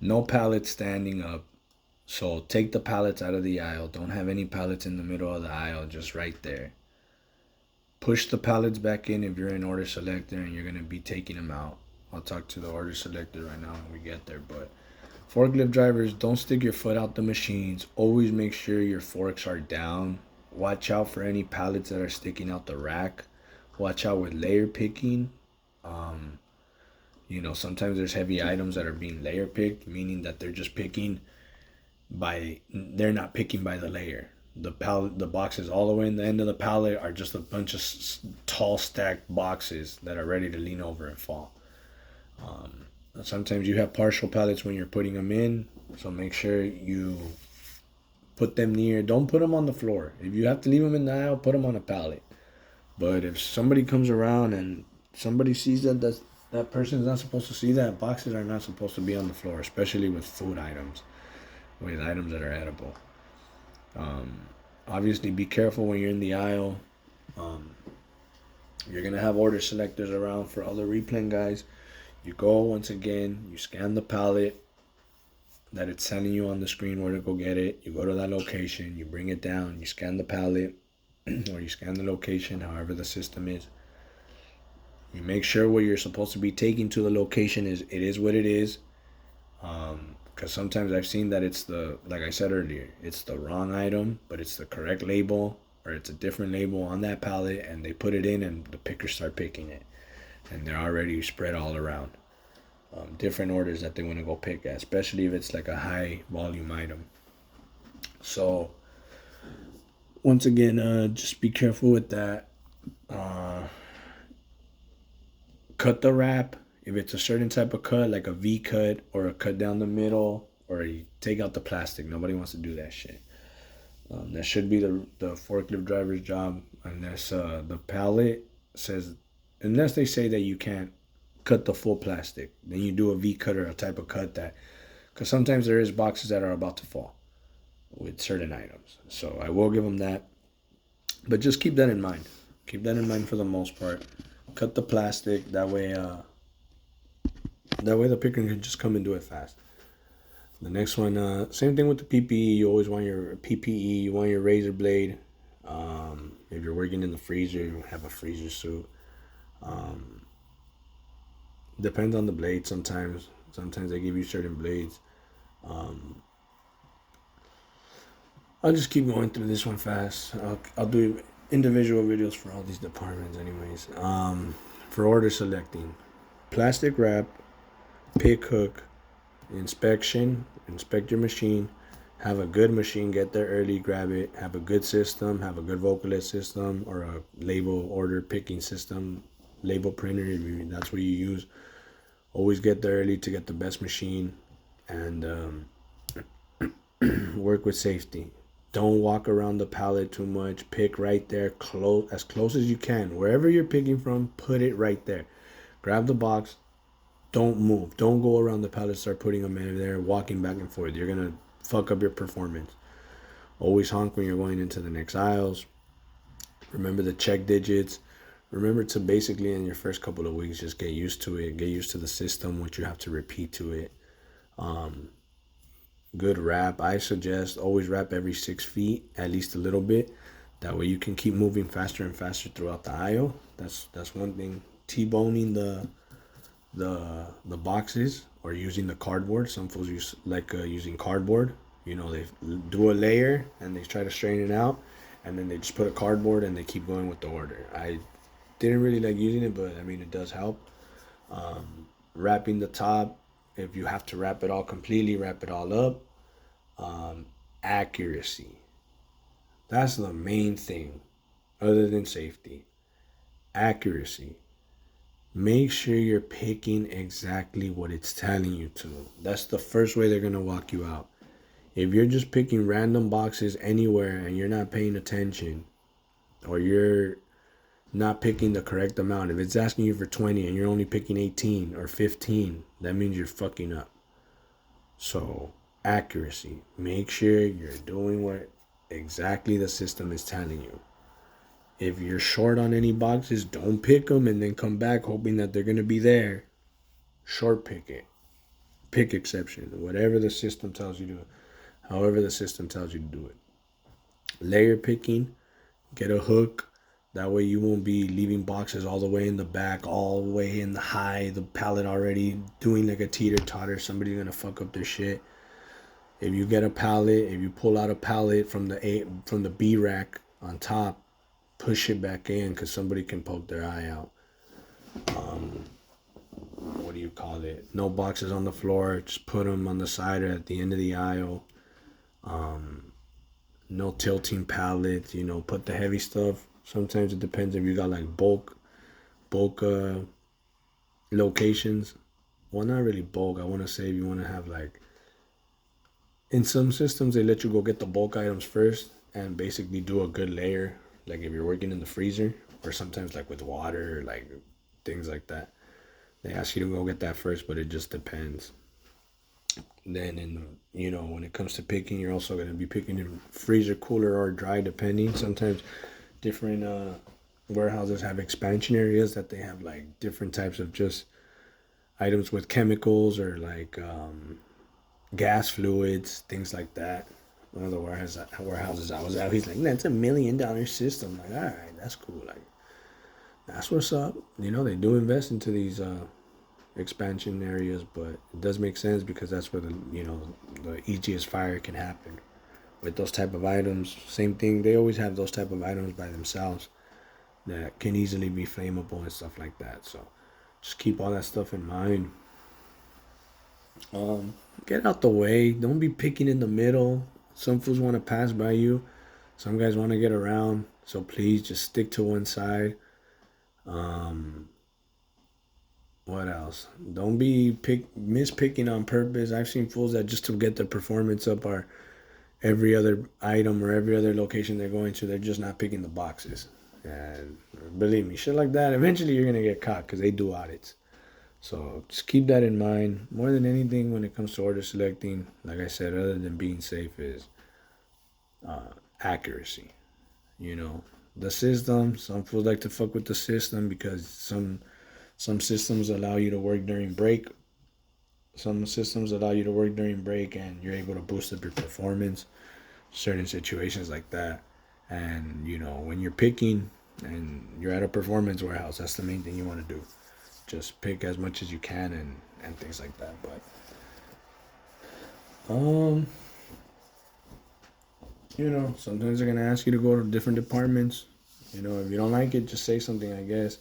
No pallets standing up. So take the pallets out of the aisle. Don't have any pallets in the middle of the aisle, just right there. Push the pallets back in if you're in order selector and you're going to be taking them out. I'll talk to the order selector right now when we get there. But forklift drivers, don't stick your foot out the machines. Always make sure your forks are down. Watch out for any pallets that are sticking out the rack. Watch out with layer picking. Um, sometimes there's heavy items that are being layer picked, meaning that they're just picking they're not picking by the layer. The boxes all the way in the end of the pallet are just a bunch of tall stacked boxes that are ready to lean over and fall. Sometimes you have partial pallets when you're putting them in, so make sure you put them near. Don't put them on the floor. If you have to leave them in the aisle, put them on a pallet. But if somebody comes around and somebody sees that person's not supposed to see that, boxes are not supposed to be on the floor, especially with food items, with items that are edible. Obviously, be careful when you're in the aisle. You're gonna have order selectors around for other replen guys. You go once again, you scan the pallet that it's telling you on the screen where to go get it. You go to that location, you bring it down, you scan the pallet, or you scan the location, however the system is. You make sure what you're supposed to be taking to the location is what it is. Because sometimes I've seen that like I said earlier, it's the wrong item, but it's the correct label, or it's a different label on that pallet, and they put it in, and the pickers start picking it, and they're already spread all around. Different orders that they want to go pick at, especially if it's like a high volume item. So, once again, just be careful with that. Cut the wrap. If it's a certain type of cut, like a V cut or a cut down the middle, or you take out the plastic. Nobody wants to do that shit. That should be the forklift driver's job, unless the pallet says, unless they say that you can't cut the full plastic. Then you do a V cut or a type of cut that, because sometimes there is boxes that are about to fall with certain items. So I will give them that, but just keep that in mind. Keep that in mind for the most part. Cut the plastic, that way the picker can just come and do it fast. The next one, same thing with the PPE. You always want your PPE. You want your razor blade. If you're working in the freezer, you have a freezer suit. Depends on the blade sometimes. Sometimes they give you certain blades. I'll just keep going through this one fast. I'll do individual videos for all these departments anyways. For order selecting, plastic wrap, pick hook, inspection, inspect your machine, have a good machine, get there early, grab it, have a good system, have a good vocalist system or a label order picking system, label printer, if that's what you use. Always get there early to get the best machine, and work with safety. Don't walk around the pallet too much. Pick right there, as close as you can. Wherever you're picking from, put it right there. Grab the box. Don't move. Don't go around the pallet, start putting them in there, walking back and forth. You're going to fuck up your performance. Always honk when you're going into the next aisles. Remember the check digits. Remember to basically in your first couple of weeks, just get used to it. Get used to the system, what you have to repeat to it. Good wrap. I suggest always wrap every 6 feet, at least a little bit. That way you can keep moving faster and faster throughout the aisle. That's one thing. T-boning the boxes or using the cardboard. Some fools use using cardboard. They do a layer and they try to straighten it out, and then they just put a cardboard and they keep going with the order. I didn't really like using it, but I mean it does help. Wrapping the top. If you have to wrap it all completely, wrap it all up. Accuracy. That's the main thing, other than safety. Accuracy. Make sure you're picking exactly what it's telling you to. That's the first way they're going to walk you out. If you're just picking random boxes anywhere and you're not paying attention, or you're not picking the correct amount, if it's asking you for 20 and you're only picking 18 or 15, that means you're fucking up. So, accuracy. Make sure you're doing what exactly the system is telling you. If you're short on any boxes, don't pick them and then come back hoping that they're going to be there. Short pick it. Pick exception. Whatever the system tells you to. however the system tells you to do it. Layer picking, get a hook. That way you won't be leaving boxes all the way in the back, all the way in the high, the pallet already doing like a teeter-totter. Somebody's gonna fuck up their shit. If you get a pallet, if you pull out a pallet from the B rack on top, push it back in because somebody can poke their eye out. What do you call it? No boxes on the floor. Just put them on the side or at the end of the aisle. No tilting pallets. Put the heavy stuff. Sometimes it depends if you got like bulk locations. Well, not really bulk. I want to say if you want to have like, in some systems they let you go get the bulk items first and basically do a good layer. Like if you're working in the freezer, or sometimes like with water, or like things like that. They ask you to go get that first, but it just depends. Then when it comes to picking, you're also going to be picking in freezer, cooler, or dry, depending. Sometimes different warehouses have expansion areas that they have like different types of just items with chemicals or like gas fluids, things like that. One of the warehouses I was at, he's like, that's $1 million system. Like, all right, that's cool. Like, that's what's up. They do invest into these expansion areas, but it does make sense because that's where the easiest fire can happen with those type of items. Same thing, they always have those type of items by themselves that can easily be flammable and stuff like that. So just keep all that stuff in mind. Get out the way. Don't be picking in the middle. Some fools want to pass by you. Some guys want to get around. So please just stick to one side. What else? Don't be mispicking on purpose. I've seen fools that just to get their performance up are every other item or every other location they're going to, they're just not picking the boxes. And believe me, shit like that, eventually you're going to get caught because they do audits. So just keep that in mind. More than anything, when it comes to order selecting, like I said, other than being safe, is accuracy. The system. Some fools like to fuck with the system because some systems allow you to work during break. Some systems allow you to work during break, and you're able to boost up your performance. Certain situations like that, and when you're picking and you're at a performance warehouse, that's the main thing you want to do. Just pick as much as you can and things like that. But sometimes they're gonna ask you to go to different departments. If you don't like it, just say something, I guess.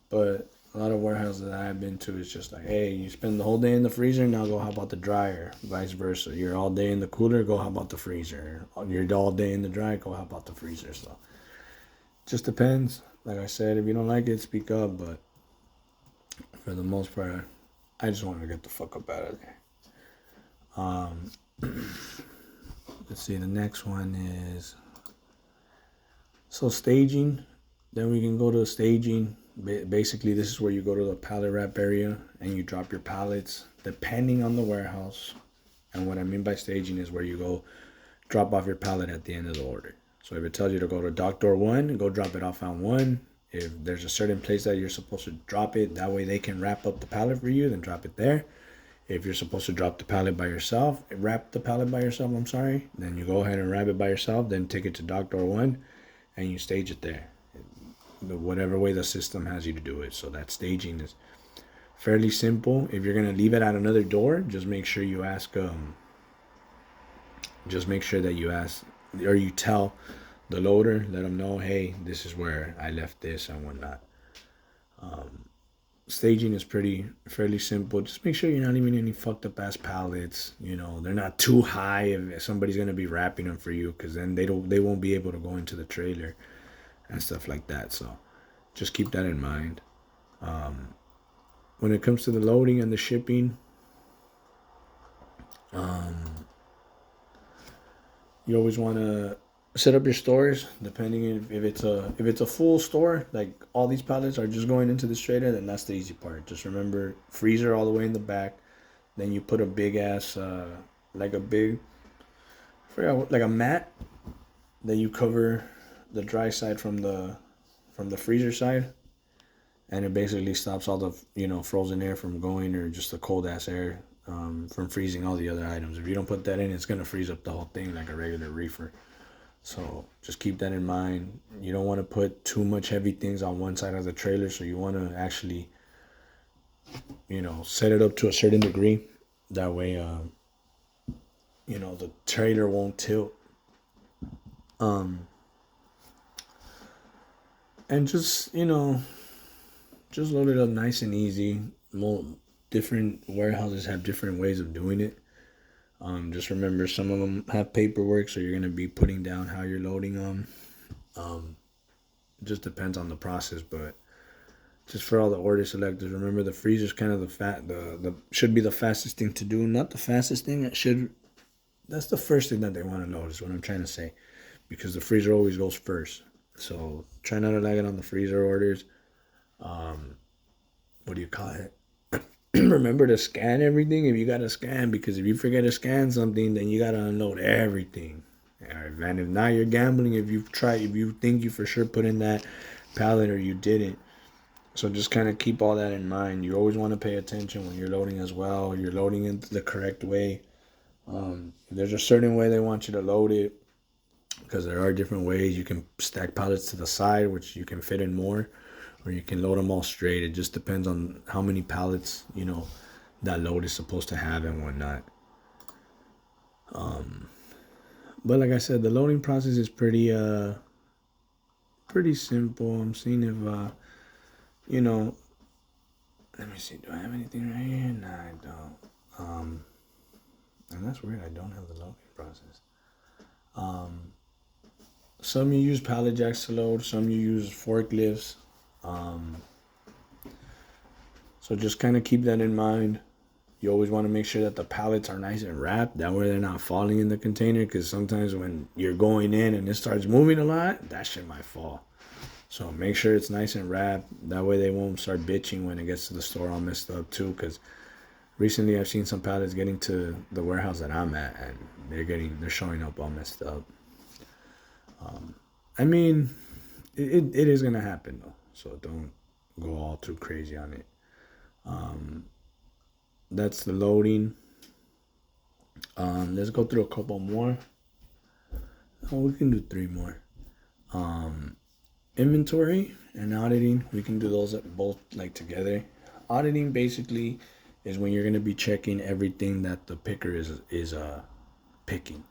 But a lot of warehouses that I've been to, it's just like, hey, you spend the whole day in the freezer, now go hop out the dryer. Vice versa. You're all day in the cooler, go hop out the freezer. You're all day in the dryer, go hop out the freezer. So just depends. Like I said, if you don't like it, speak up. But for the most part, I just want to get the fuck up out of there. Let's see, the next one is staging. Then we can go to staging. Basically, this is where you go to the pallet wrap area and you drop your pallets depending on the warehouse. And what I mean by staging is where you go drop off your pallet at the end of the order. So if it tells you to go to dock door 1, go drop it off on 1. If there's a certain place that you're supposed to drop it, that way they can wrap up the pallet for you, then drop it there. If you're supposed to drop the pallet by yourself, wrap the pallet by yourself, then you go ahead and wrap it by yourself, then take it to dock door 1 and you stage it there. Whatever way the system has you to do it. So that staging is fairly simple. If you're gonna leave it at another door, just make sure you ask. Just make sure that you ask, or you tell the loader, let them know, hey, this is where I left this and whatnot. Staging is fairly simple. Just make sure you're not leaving any fucked up ass pallets. They're not too high if somebody's gonna be wrapping them for you, because then they won't be able to go into the trailer and stuff like that. So just keep that in mind. When it comes to the loading and the shipping, you always want to set up your stores depending if it's a full store, like all these pallets are just going into this trailer, then that's the easy part. Just remember, freezer all the way in the back. Then you put a big ass like a mat that you cover the dry side from the freezer side, and it basically stops all the frozen air from going, or just the cold ass air from freezing all the other items. If you don't put that in, it's gonna freeze up the whole thing like a regular reefer. So just keep that in mind. You don't want to put too much heavy things on one side of the trailer, so you want to actually, set it up to a certain degree. That way, the trailer won't tilt. And just load it up nice and easy. Different warehouses have different ways of doing it. Just remember, some of them have paperwork, so you're gonna be putting down how you're loading them. It just depends on the process, but just for all the order selectors, remember the freezer's kind of the should be the fastest thing to do. Not the fastest thing. That's the first thing that they want to notice. What I'm trying to say, because the freezer always goes first. So try not to lag it on the freezer orders. What do you call it? Remember to scan everything if you gotta scan, because if you forget to scan something, then you gotta unload everything. And if not, you're gambling. If you think you for sure put in that pallet or you didn't. So just kind of keep all that in mind. You always want to pay attention when you're loading as well. You're loading it the correct way. There's a certain way they want you to load it, because there are different ways. You can stack pallets to the side, which you can fit in more, or you can load them all straight. It just depends on how many pallets, that load is supposed to have and whatnot. But like I said, the loading process is pretty simple. I'm seeing if, let me see. Do I have anything right here? Nah, I don't. And that's weird. I don't have the loading process. Some you use pallet jacks to load. Some you use forklifts. So just kind of keep that in mind. You always want to make sure that the pallets are nice and wrapped. That way they're not falling in the container, because sometimes when you're going in and it starts moving a lot, that shit might fall. So make sure it's nice and wrapped. That way they won't start bitching when it gets to the store all messed up too, because recently I've seen some pallets getting to the warehouse that I'm at, and they're showing up all messed up. It is gonna happen though, so don't go all too crazy on it. That's the loading. Let's go through a couple more. We can do 3 more. Inventory and auditing, we can do those both like together. Auditing basically is when you're gonna be checking everything that the picker is picking.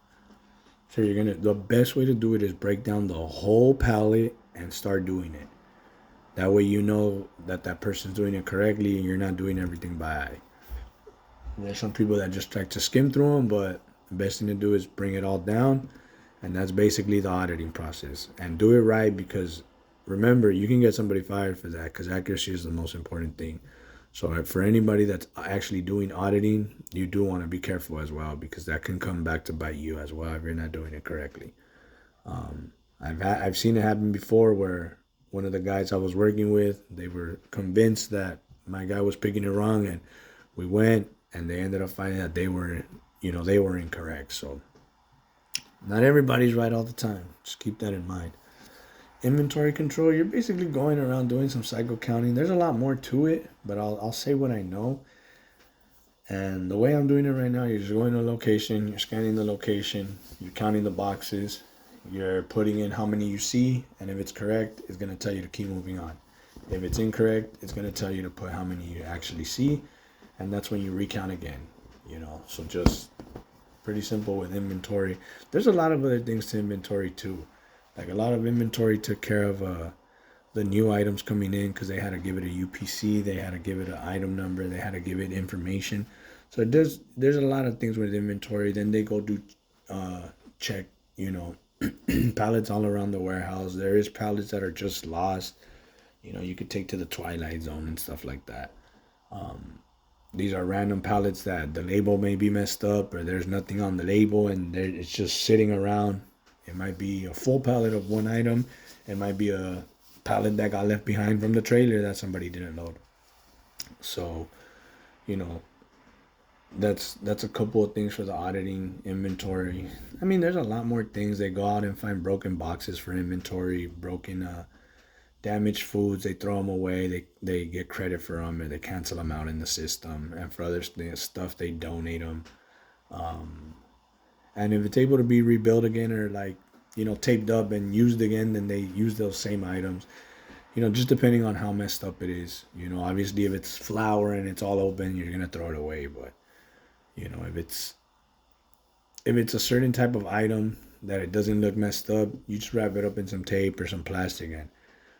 So the best way to do it is break down the whole pallet and start doing it. That way you know that person's doing it correctly and you're not doing everything by eye. There's some people that just like to skim through them, but the best thing to do is bring it all down, and that's basically the auditing process. And do it right, because remember, you can get somebody fired for that, because accuracy is the most important thing. So for anybody that's actually doing auditing, you do want to be careful as well, because that can come back to bite you as well if you're not doing it correctly. I've seen it happen before where one of the guys I was working with, they were convinced that my guy was picking it wrong, and we went and they ended up finding that they were incorrect. So not everybody's right all the time. Just keep that in mind. Inventory control, you're basically going around doing some cycle counting. There's a lot more to it, but I'll say what I know. And the way I'm doing it right now, you're just going to a location, you're scanning the location, you're counting the boxes, you're putting in how many you see, and if it's correct, it's going to tell you to keep moving on. If it's incorrect, it's going to tell you to put how many you actually see, and that's when you recount again. So just pretty simple with inventory. There's a lot of other things to inventory too. Like a lot of inventory took care of the new items coming in, because they had to give it a UPC, they had to give it an item number, they had to give it information. So there's a lot of things with inventory. Then they go do check, pallets all around the warehouse. There is pallets that are just lost. You could take to the Twilight Zone and stuff like that. These are random pallets that the label may be messed up, or there's nothing on the label and it's just sitting around. It might be a full pallet of one item. It might be a pallet that got left behind from the trailer that somebody didn't load. So, that's a couple of things for the auditing inventory. There's a lot more things. They go out and find broken boxes for inventory, broken damaged foods, they throw them away. They get credit for them, and they cancel them out in the system. And for other stuff, they donate them. And if it's able to be rebuilt again, or like, taped up and used again, then they use those same items. Just depending on how messed up it is. Obviously, if it's flour and it's all open, you're gonna throw it away. But if it's a certain type of item that it doesn't look messed up, you just wrap it up in some tape or some plastic, and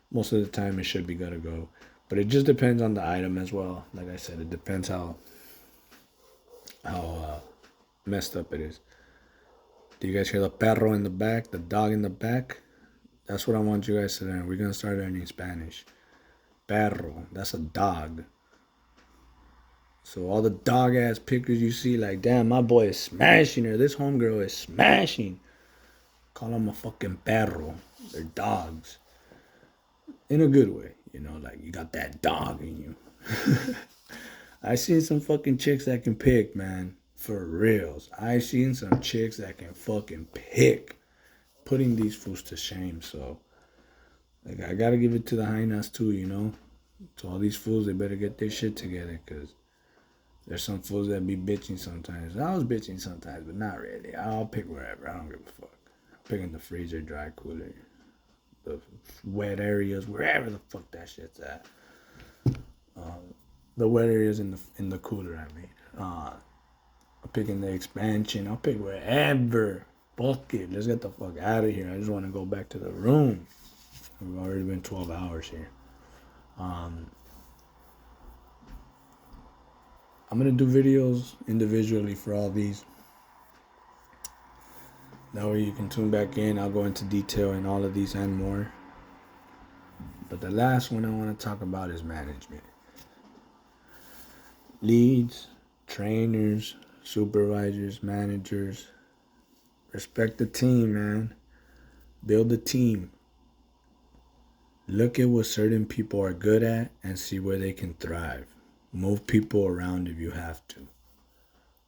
most of the time it should be good to go. But it just depends on the item as well. Like I said, it depends how messed up it is. Do you guys hear the perro in the back, the dog in the back? That's what I want you guys to learn. We're gonna start learning Spanish. Perro, that's a dog. So all the dog ass pictures you see, like, damn, my boy is smashing her. This homegirl is smashing. Call them a fucking perro. They're dogs. In a good way. Like, you got that dog in you. I seen some fucking chicks that can pick, man. For reals. I seen some chicks that can fucking pick. Putting these fools to shame. So, like, I gotta give it to the hyenas too, So all these fools, they better get their shit together, because there's some fools that be bitching sometimes. I was bitching sometimes, but not really. I'll pick wherever. I don't give a fuck. I'm picking the freezer, dry cooler, the wet areas, wherever the fuck that shit's at. The wet areas in the cooler, I mean. I'm picking the expansion. I'll pick wherever. Fuck it. Let's get the fuck out of here. I just want to go back to the room. We've already been 12 hours here. I'm going to do videos individually for all these. That way you can tune back in. I'll go into detail in all of these and more. But the last one I want to talk about is management. Leads, trainers, supervisors, managers. Respect the team, man. Build a team. Look at what certain people are good at and see where they can thrive. Move people around if you have to.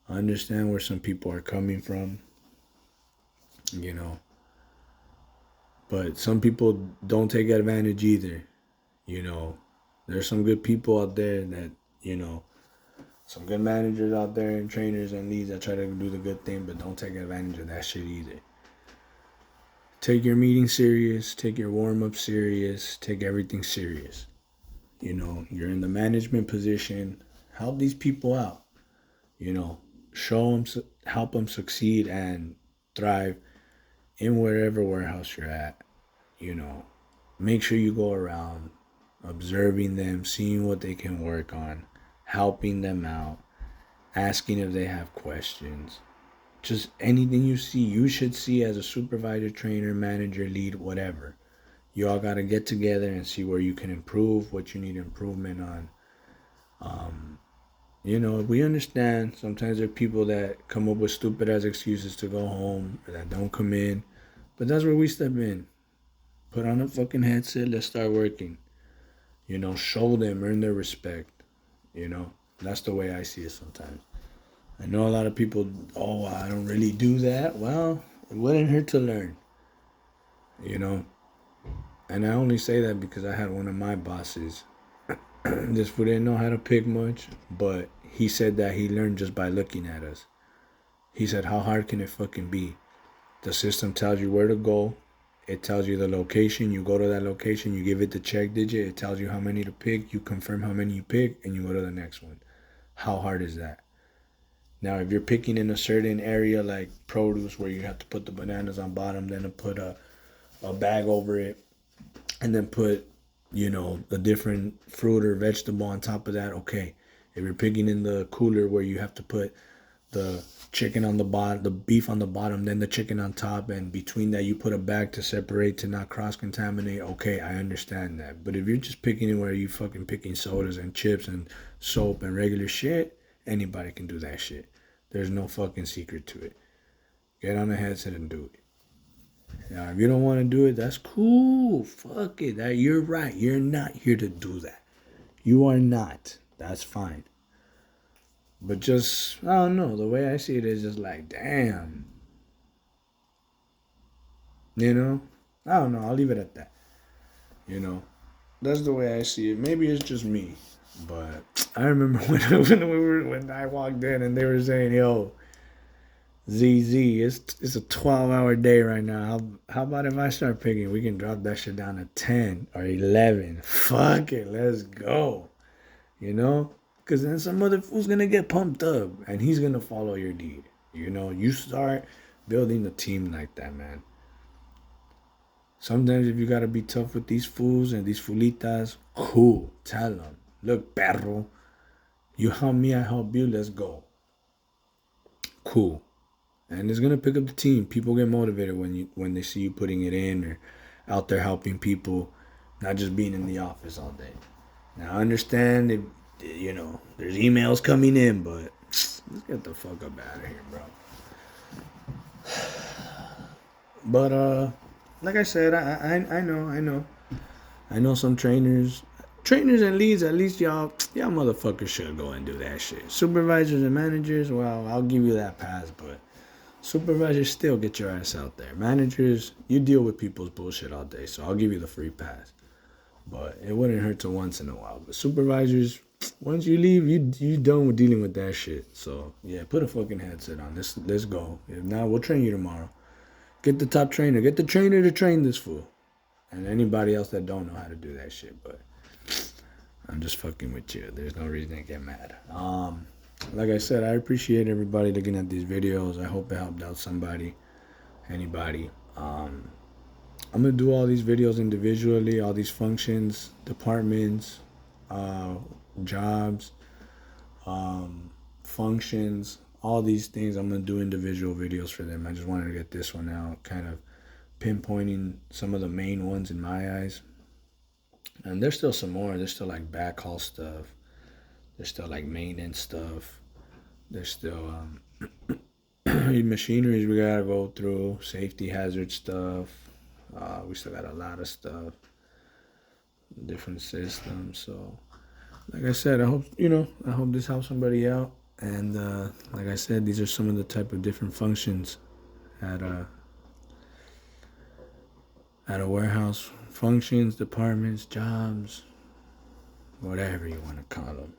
Understand where some people are coming from. But some people don't take advantage either. There's some good people out there that, some good managers out there and trainers and leads that try to do the good thing, but don't take advantage of that shit either. Take your meeting serious. Take your warm-up serious. Take everything serious. You're in the management position. Help these people out. Show them, help them succeed and thrive in wherever warehouse you're at. Make sure you go around observing them, seeing what they can work on, helping them out, asking if they have questions. Just anything you see, you should see as a supervisor, trainer, manager, lead, whatever. You all got to get together and see where you can improve, what you need improvement on. We understand sometimes there are people that come up with stupid ass excuses to go home, or that don't come in. But that's where we step in. Put on a fucking headset, let's start working. Show them, earn their respect. That's the way I see it sometimes. I know a lot of people, I don't really do that. Well, it wouldn't hurt to learn. And I only say that because I had one of my bosses. This fool didn't know how to pick much, but he said that he learned just by looking at us. He said, how hard can it fucking be? The system tells you where to go. It tells you the location. You go to that location. You give it the check digit. It tells you how many to pick. You confirm how many you pick, and you go to the next one. How hard is that? Now, if you're picking in a certain area like produce where you have to put the bananas on bottom, then to put a bag over it, and then put, a different fruit or vegetable on top of that, okay. If you're picking in the cooler where you have to put the chicken on the bottom, the beef on the bottom, then the chicken on top, and between that you put a bag to separate to not cross-contaminate, okay, I understand that. But if you're just picking it where you fucking picking sodas and chips and soap and regular shit, anybody can do that shit. There's no fucking secret to it. Get on the headset and do it. Now, if you don't want to do it, that's cool. Fuck it. You're right. You're not here to do that. You are not. That's fine. But just, I don't know. The way I see it is just like, damn. I don't know. I'll leave it at that. That's the way I see it. Maybe it's just me, but I remember when I walked in and they were saying, "Yo, ZZ, it's a 12-hour day right now. How about if I start picking? We can drop that shit down to 10 or 11. Fuck it, let's go." You know, because then some other fool's gonna get pumped up and he's gonna follow your lead. You know, you start building a team like that, man. Sometimes if you gotta be tough with these fools and these fulitas, cool. Tell them, look, perro, you help me, I help you. Let's go. Cool. And it's gonna pick up the team. People get motivated when they see you putting it in or out there helping people, not just being in the office all day. Now I understand that, you know, there's emails coming in, but let's get the fuck up out of here, bro. But like I said, I know some trainers and leads. At least y'all motherfuckers should go and do that shit. Supervisors and managers, well, I'll give you that pass, but supervisors still get your ass out there. Managers, you deal with people's bullshit all day, so I'll give you the free pass. But it wouldn't hurt to once in a while. But supervisors, once you leave, you done with dealing with that shit. So yeah, put a fucking headset on. Let's go. If not, we'll train you tomorrow. Get the top trainer. Get the trainer to train this fool. And anybody else that don't know how to do that shit. But I'm just fucking with you. There's no reason to get mad. Like I said, I appreciate everybody looking at these videos. I hope it helped out somebody, anybody. I'm gonna do all these videos individually, all these functions, departments, jobs, functions, all these things. I'm gonna do individual videos for them. I just wanted to get this one out, kind of pinpointing some of the main ones in my eyes. And there's still some more. There's still like backhaul stuff. There's still like maintenance stuff. There's still machineries we gotta go through, safety hazard stuff. We still got a lot of stuff, different systems. So, like I said, I hope this helps somebody out. And like I said, these are some of the type of different functions at a warehouse. Functions, departments, jobs, whatever you want to call them.